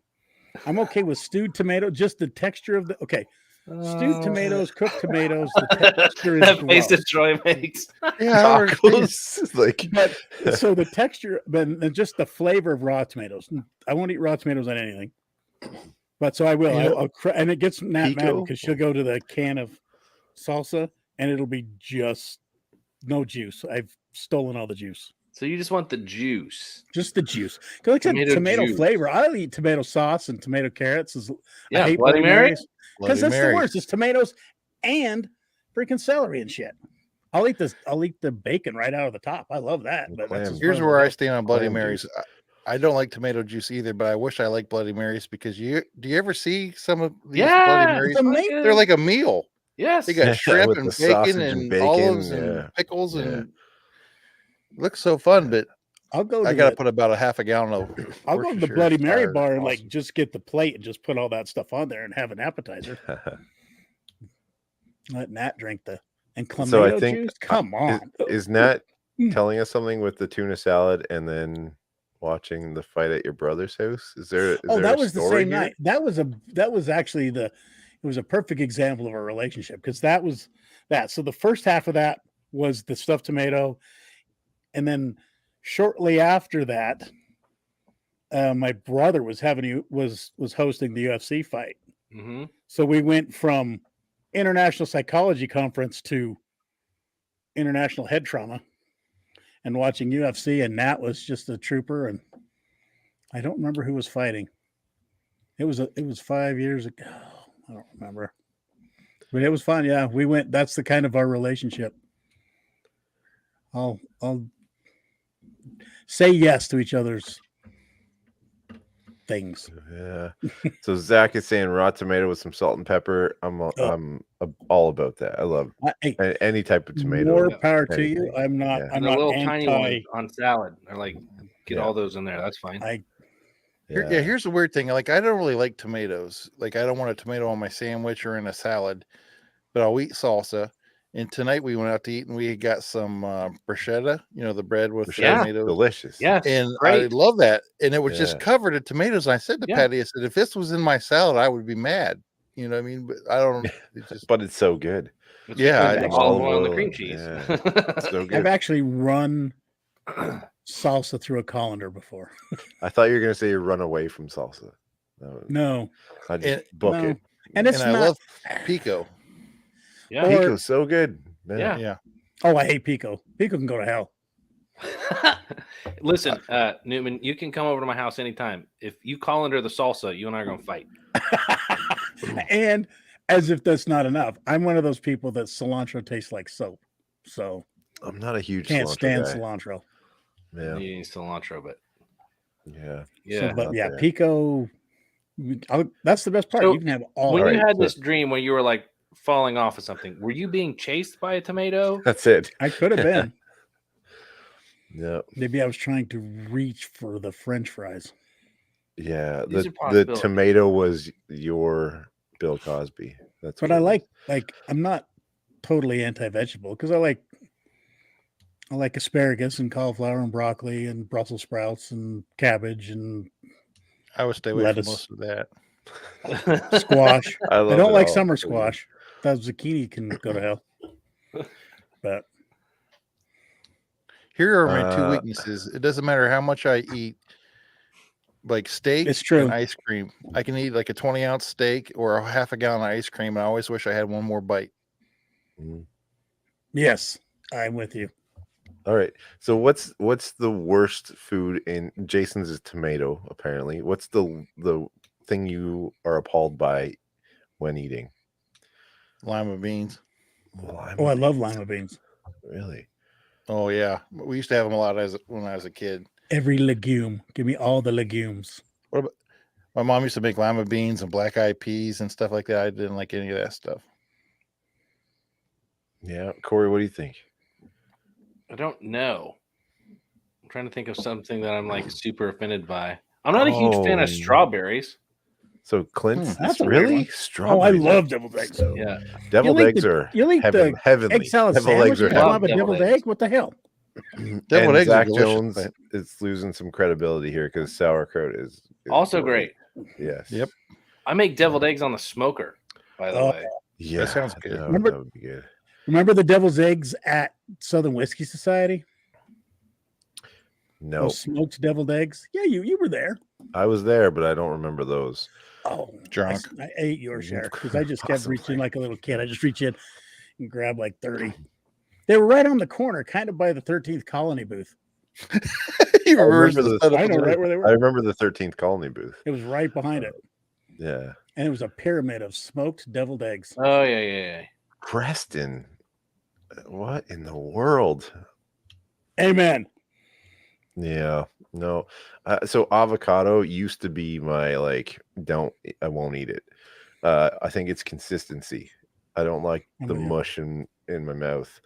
I'm okay with stewed tomato, just the texture of okay. Stewed tomatoes, cooked tomatoes, the texture is that face that gross. Troy makes. Yeah, I already tasted- Tacos, like But so the texture, but just the flavor of raw tomatoes. I won't eat raw tomatoes on anything. But so I will. You know- And it gets Nat mad Pico? because she'll go to the can of salsa and it'll be just no juice. I've stolen all the juice. So you just want the juice. Just the juice. Because like I said, tomato juice. flavor. I'll eat tomato sauce and tomato carrots. I Yeah, hate Bloody Mary. because Bloody that's Mary. the worst. It's tomatoes and freaking celery and shit. I'll eat this. I'll eat the bacon right out of the top. I love that. But that's Clams. as Here's far as where I I go. stand on Bloody Clam Marys. juice. I don't like tomato juice either, but I wish I liked Bloody Marys because do you ever see some of these Yeah, Bloody Marys? It's amazing. They're like a meal. Yes. They got Yeah, shrimp with and the bacon sausage and and bacon, olives yeah. and pickles Yeah. and looks so fun. But I'll go. I To got to the, put about a half a gallon of. I'll go to the Worcestershire Bloody Mary sour bar and sauce. like just get the plate and just put all that stuff on there and have an appetizer. Let Nat drink the and clamato So I think juice. Come on. is Nat Mm. telling us something with the tuna salad and then watching the fight at your brother's house? Is there? That was the story same here? night. That was actually it was a perfect example of a relationship because that was that. So the first half of that was the stuffed tomato, and then shortly after that, my brother was hosting the UFC fight. Mm-hmm. So we went from international psychology conference to international head trauma and watching UFC, and Nat was just a trooper, and I don't remember who was fighting. It was 5 years ago. I don't remember. But it was fun. Yeah, we went. That's the kind of our relationship. I'll say yes to each other's things. Yeah. So Zach is saying raw tomato with some salt and pepper. I'm all about that. I love Hey, any type of tomato. more power to you. anything. I'm not. Yeah. I'm And the not little tiny one anti. on salad. They're like, get Yeah. all those in there. That's fine. Here's the weird thing. Like, I don't really like tomatoes. Like, I don't want a tomato on my sandwich or in a salad, but I'll eat salsa. And tonight we went out to eat and we got some bruschetta, the bread with Yeah. tomatoes. Delicious. Yes. And I great. love that. And it was just Yeah. covered in tomatoes. And I said to Yeah. Patty, I said, if this was in my salad, I would be mad. You know what I mean? But I don't. It's just, But it's so good. It's Yeah, because I of know. olive oil and the Olive cream oil, cheese. yeah. It's so I've good. actually run salsa through a colander before. I thought you were gonna say you run away from salsa. No, I just And- book no. it. and it's and I not. love pico. Yeah. Or- Pico's so good. Yeah. Yeah. Oh, I hate pico. Pico can go to hell. Listen, Newman, you can come over to my house anytime. If you colander the salsa, you and I are gonna fight. And as if that's not enough, I'm one of those people that cilantro tastes like soap. So I'm not a huge can't cilantro stand guy. cilantro. Yeah. You need cilantro, but Yeah. yeah. So, but not yeah, there. pico. That's the best part. So, You can have all. when All you right, had so- this dream where you were like falling off of something, were you being chased by a tomato? That's it. I could have been. Yeah. Maybe I was trying to reach for the French fries. Yeah. These are The possibilities. tomato was your Bill Cosby. That's But what I it was. like I'm not totally anti-vegetable because I like asparagus and cauliflower and broccoli and Brussels sprouts and cabbage and I would stay away Lettuce. from most of that. squash. I I love don't it like all. summer squash. That zucchini can go to hell. But Here are my two Uh, weaknesses. It doesn't matter how much I eat, like steak It's true. and ice cream. I can eat like a 20-ounce steak or a half a gallon of ice cream, and I always wish I had one more bite. Mm. yes, I'm with you. All right. So what's the worst food in Jason's is tomato, apparently. What's the thing you are appalled by when eating? Lima beans. Oh, I love lima beans. Really? Oh yeah, we used to have them a lot when I was a kid. Every legume. Give me all the legumes. What about, my mom used to make lima beans and black eyed peas and stuff like that. I didn't like any of that stuff. Yeah. Corey, what do you think? I don't know. I'm trying to think of something that I'm like super offended by. I'm not a huge fan Oh, of strawberries. So Clint's that's a weird really one. strawberries. Oh, I love deviled eggs. So Yeah. deviled You'll eat eggs the- are you'll eat the heavenly. Egg salad Deviled sandwich. eggs You are don't heavenly. have a Deviled deviled eggs. egg? What the hell? Deviled eggs are Zach delicious, Jones but- is losing some credibility here because sauerkraut is Also good. great. Yes. Yep. I make deviled eggs on the smoker. by the Oh. way. Yeah, sounds good. That, Remember- that would be good. Remember the devil's eggs at Southern Whiskey Society? No, Those smoked deviled eggs? Yeah, you were there. I was there, but I don't remember those. Oh, Drunk. I ate your share because I just kept Possibly. reaching like a little kid. I just reach in and grab like 30. They were right on the corner, kind of by the 13th Colony booth. He remembers remember the the- setup I of know the right where they I were. remember the 13th Colony booth. It was right behind it, Yeah, and it was a pyramid of smoked deviled eggs. Oh yeah. Preston. What in the world? Amen. Yeah, no. So avocado used to be my I won't eat it. I think it's consistency. I don't like I'm the with you. mush in my mouth.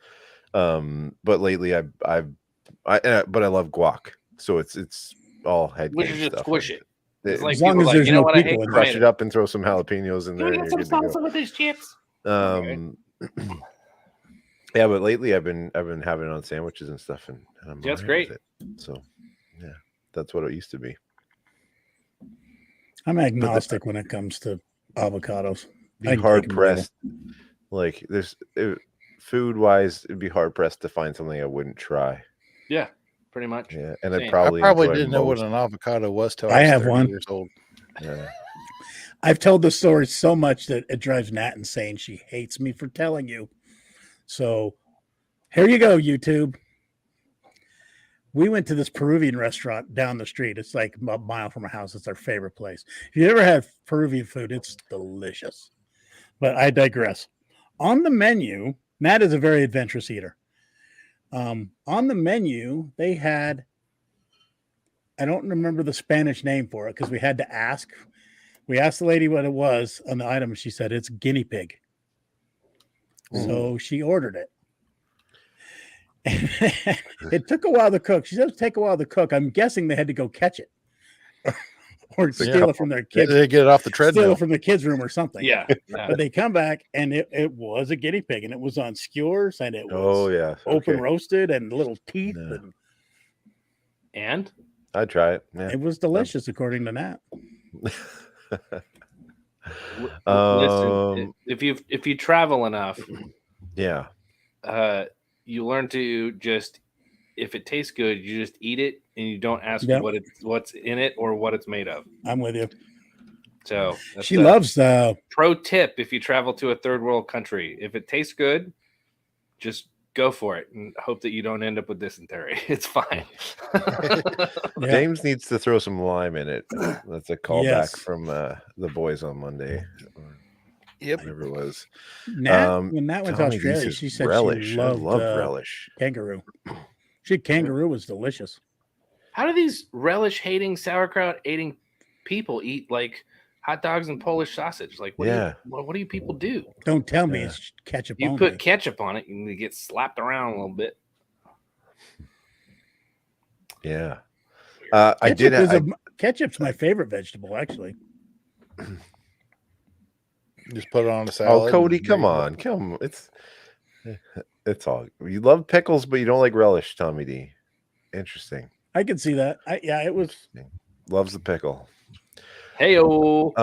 But lately but I love guac. So it's all head Which game is just stuff. squish it. It's like As long people as like, there's you know no what I hate? people in crush Tomato. it up and throw some jalapenos in Can there we and get you're some good to salsa with these chips? go. Yeah, but lately I've been having it on sandwiches and stuff and I'm That's all great. with it. So yeah, that's what it used to be. I'm agnostic when it comes to avocados. Be I can hard take 'em or leave 'em. pressed. Like food wise, it'd be hard pressed to find something I wouldn't try. Yeah, pretty much. Yeah, and Same. I'd I probably probably enjoy didn't know what most. an avocado was till I I was have 30 one. years old. Yeah. I've told the story so much that it drives Nat insane. She hates me for telling you. So here you go, YouTube. We went to this Peruvian restaurant down the street. It's like a mile from our house. It's our favorite place. If you ever had Peruvian food, it's delicious. But I digress. On the menu, Nat is a very adventurous eater. On the menu, they had, I don't remember the Spanish name for it because we had to ask. We asked the lady what it was on the item. And she said it's guinea pig. So she ordered it. It took a while to cook. She said it would take a while to cook. I'm guessing they had to go catch it or steal it from their kids. They get it off the Steal treadmill. it from the kids' room or something. Yeah. But they come back and it was a guinea pig and it was on skewers and it was Oh yeah. open Okay. roasted and little teeth. Yeah. And And I'd try it. Yeah. it was delicious, according to Nat. listen, if you travel enough, Yeah. you learn to just, if it tastes good, you just eat it and you don't ask Yep. what's in it or what it's made of. I'm with you. So that's She a loves pro tip if you travel to a third world country. If it tastes good, just go for it and hope that you don't end up with dysentery. It's fine. yeah. James needs to throw some lime in it. That's a callback Yes. from the boys on Monday. Or Yep. whatever it was. Nat, when Nat went to Telling me Australia, this she is said relish. she loved I love relish. kangaroo. She said kangaroo was delicious. How do these relish hating, sauerkraut eating people eat like hot dogs and Polish sausage? Like, what do you people do? Don't tell me Yeah. it's ketchup You only. put ketchup on it and you get slapped around a little bit. Yeah. I did. Ketchup's my favorite vegetable, actually. Just put it on a salad. Oh, Cody, and come there you on. Come. It's all. You love pickles, but you don't like relish, Tommy D. Interesting. I could see that. It was. Interesting. Loves the pickle. Hey-o.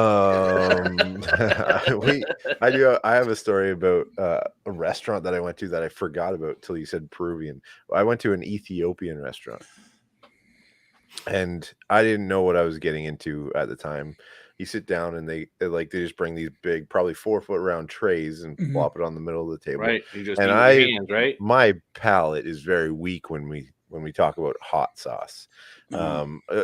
I have a story about a restaurant that I went to that I forgot about till you said Peruvian. I went to an Ethiopian restaurant and I didn't know what I was getting into at the time. You sit down and they just bring these big, probably 4-foot round trays and Mhm. plop it on the middle of the table. Right. You just And eat with your hands, right? My palate is very weak when we talk about hot sauce.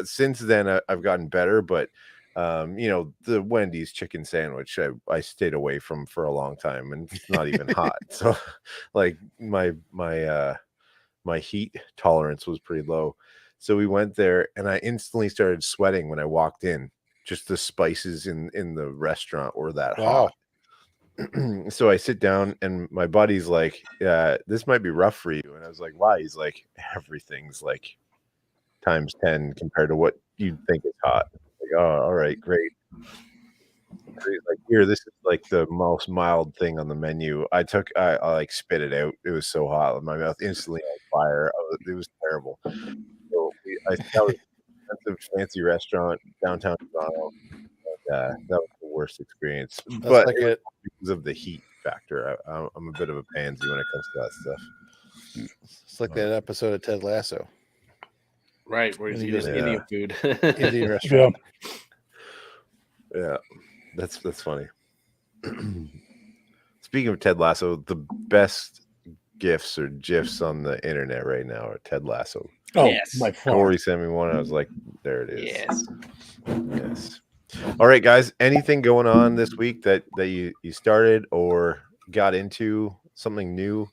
Since then I've gotten better, but the Wendy's chicken sandwich I stayed away from for a long time, and it's not even hot. So like my heat tolerance was pretty low. So we went there and I instantly started sweating when I walked in. Just the spices in the restaurant were that Wow. hot. So I sit down and my buddy's like, this might be rough for you. And I was like, why? He's like, everything's like times 10 compared to what you'd think is hot. Like, oh, all right, great. He's like, here, this is like the most mild thing on the menu. I like spit it out. It was so hot. My mouth instantly on fire. It was terrible. So that was an expensive, fancy restaurant downtown Toronto. And, that was the worst experience. That's But like it was because of the heat factor. I'm a bit of a pansy when it comes to that stuff. It's like that episode of Ted Lasso, Right, where he's eating Yeah. Indian food. Indian restaurant. Yeah, that's funny. Speaking of Ted Lasso, the best gifs or gifs on the internet right now are Ted Lasso. Oh, Yes. by far. Corey sent me one. I was like, there it is. Yes. Yes. All right, guys. Anything going on this week that you started or got into, something new?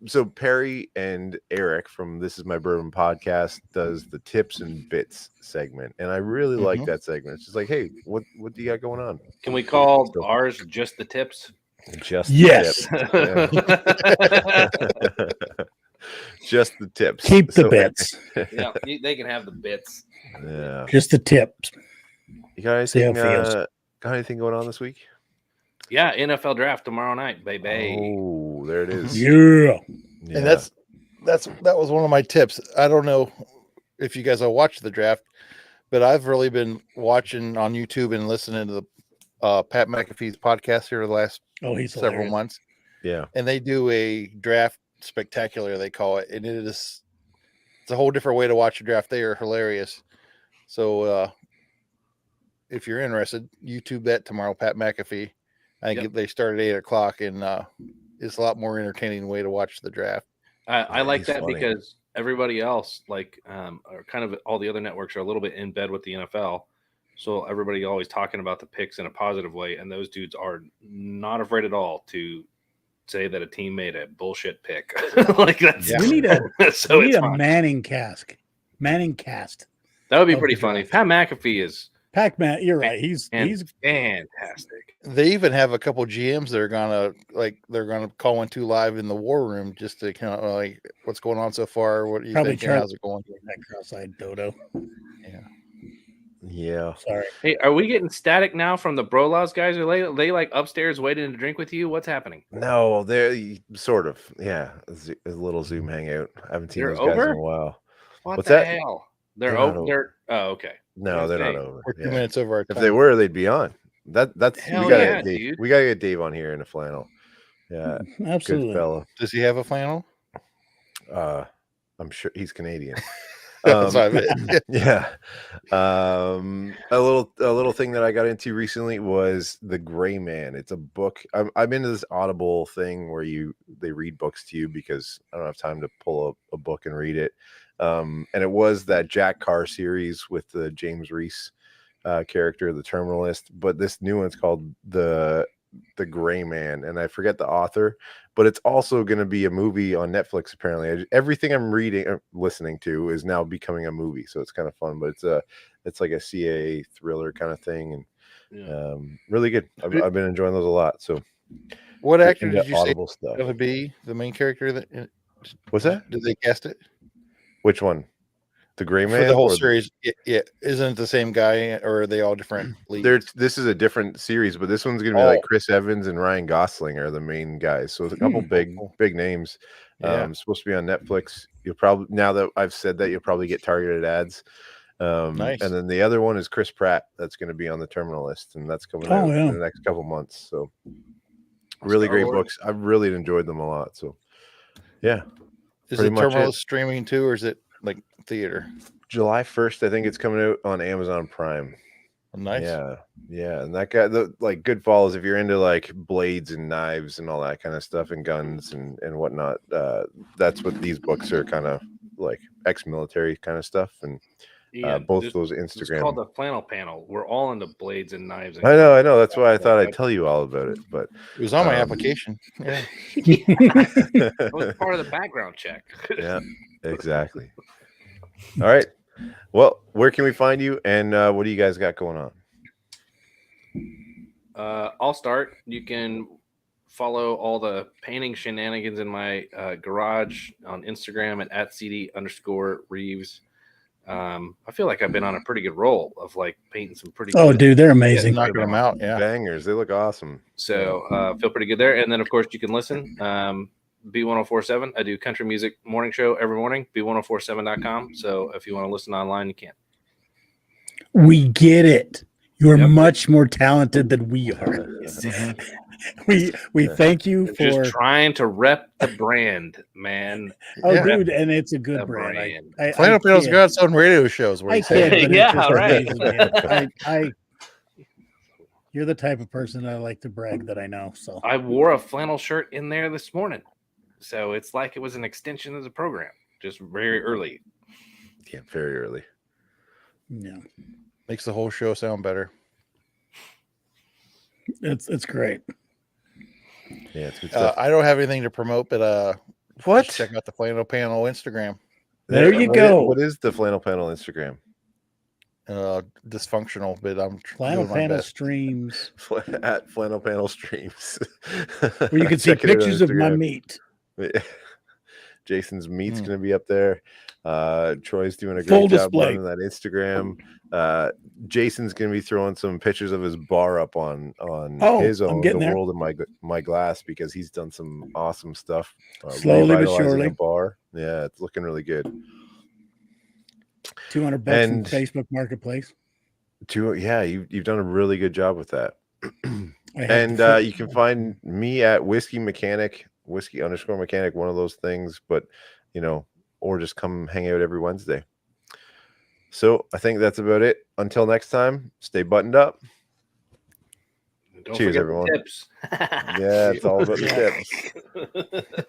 So Perry and Eric from This Is My Bourbon podcast does the tips and bits segment, and I really like that segment. It's just like, hey, what do you got going on? Can we call ours just the tips? Just Yes. the tips. Just the tips. Keep the bits. Yeah, they can have the bits. Yeah. Just the tips. You guys See how it feels. got anything going on this week? Yeah, NFL draft tomorrow night, baby. Oh, there it is. Yeah. And that was one of my tips. I don't know if you guys have watched the draft, but I've really been watching on YouTube and listening to the Pat McAfee's podcast here the last He's several hilarious. months. Yeah. And they do a draft spectacular, they call it, and it's a whole different way to watch a draft. They are hilarious. So if you're interested, YouTube that tomorrow, Pat McAfee. I think they start at 8:00, and it's a lot more entertaining way to watch the draft. I like he's that funny. because everybody else, like, or kind of all the other networks, are a little bit in bed with the NFL. So everybody always talking about the picks in a positive way, and those dudes are not afraid at all to say that a team made a bullshit pick. Like that's We need a so we need it's a fun. Manning cast. That would be of pretty the funny. draft. Pat McAfee is Pac-Man, you're right. He's fantastic. They even have a couple GMs that are gonna call into live in the war room just to kind of like what's going on so far. What do you Probably think? Charlie- How's it going? that cross-eyed dodo. Yeah. Sorry. Hey, are we getting static now from the Brolaws guys? Are they like upstairs waiting to drink with you? What's happening? No, they're sort of. Yeah. A little Zoom hangout. I haven't seen They're those guys over? in a while. What What's the that? hell? They're They're not over. over. They're okay. No, they're not Hey, over. We're 2 Yeah. minutes over our If time. they were, they'd be on. That's Hell we gotta yeah, get Dave. dude. We gotta get Dave on here in a flannel. Yeah, Absolutely. good fella. Does he have a flannel? I'm sure he's Canadian. That's what I meant. Yeah. A little thing that I got into recently was The Gray Man. It's a book. I'm into this Audible thing where they read books to you because I don't have time to pull up a book and read it. And it was that Jack Carr series with the James Reese character, the Terminalist, but this new one's called the Gray Man, and I forget the author, but it's also going to be a movie on Netflix. Apparently, everything I'm reading or listening to is now becoming a movie, so it's kind of fun. But it's like a CA thriller kind of thing, and really good. I've been enjoying those a lot. So, What actor into did you say Audible stuff? that would be the main character? That What's that? did they cast it Which one? The Gray Man for the whole or series? Yeah, isn't it the same guy, or are they all different leads? This is a different series, but this one's gonna be like Oh. Chris Evans and Ryan Gosling are the main guys. So it's a couple big names. Yeah. Supposed to be on Netflix. You'll probably, now that I've said that, you'll probably get targeted ads. Nice. And then the other one is Chris Pratt. That's going to be on the terminal list, and that's coming out in the next couple months. So really Star great Wars. books. I've really enjoyed them a lot. So yeah, Is pretty it much Terminal it. streaming too, or is it like theater? July 1st, I think it's coming out on Amazon Prime. Nice. Yeah, and that guy, like Good Falls, if you're into like blades and knives and all that kind of stuff and guns and whatnot, that's what these books are, kind of like ex-military kind of stuff, and both those It's Instagram. called the Flannel Panel. We're all into blades and knives. And I know. That's why I thought I'd tell you all about it. But It was on my application. Yeah. That was part of the background check. yeah, exactly. All right. Well, where can we find you, and what do you guys got going on? I'll start. You can follow all the painting shenanigans in my garage on Instagram at @CD_Reeves. I feel like I've been on a pretty good roll of like painting some pretty. Oh, good, dude, they're amazing. Knocking them out. Yeah. Bangers. They look awesome. So feel pretty good there. And then of course you can listen. B1047. I do country music morning show every morning. B1047.com. So if you want to listen online, you can. We get it. You're Yep. much more talented than we are. we Yeah. thank you They're for. just trying to rep the brand, man. Oh, Yeah. dude, and it's a good The brand. brand. I Flannel Panel's kid. got its own radio shows. What I you saying? kid, but Yeah, it just right. amazes me. You're the type of person that I like to brag that I know. So I wore a flannel shirt in there this morning. So it's like it was an extension of the program, just very early. Yeah, very early. yeah, Makes the whole show sound better. it's great. Yeah, it's good stuff. I don't have anything to promote, but What? just check out the Flannel Panel Instagram. There you What go. what is the Flannel Panel Instagram? Dysfunctional, but I'm Flannel doing my Panel best. streams At Flannel Panel Streams. where you can see Check it out on pictures of my Instagram. meat. Jason's meat's Mm. going to be up there. Troy's doing a Full great job display. running that Instagram. Jason's going to be throwing some pictures of his bar up on Oh, his I'm own, getting the there. world of my glass, because he's done some awesome stuff. Slowly but revitalizing surely. the bar. Yeah, it's looking really good. $200 And- from Facebook Marketplace. Yeah, you've done a really good job with that. I have And the you can find me at whiskey_mechanic, one of those things, but or just come hang out every Wednesday. So I think that's about it. Until next time, stay buttoned up. Don't Cheers, forget everyone. the tips. Yeah, it's all about the tips.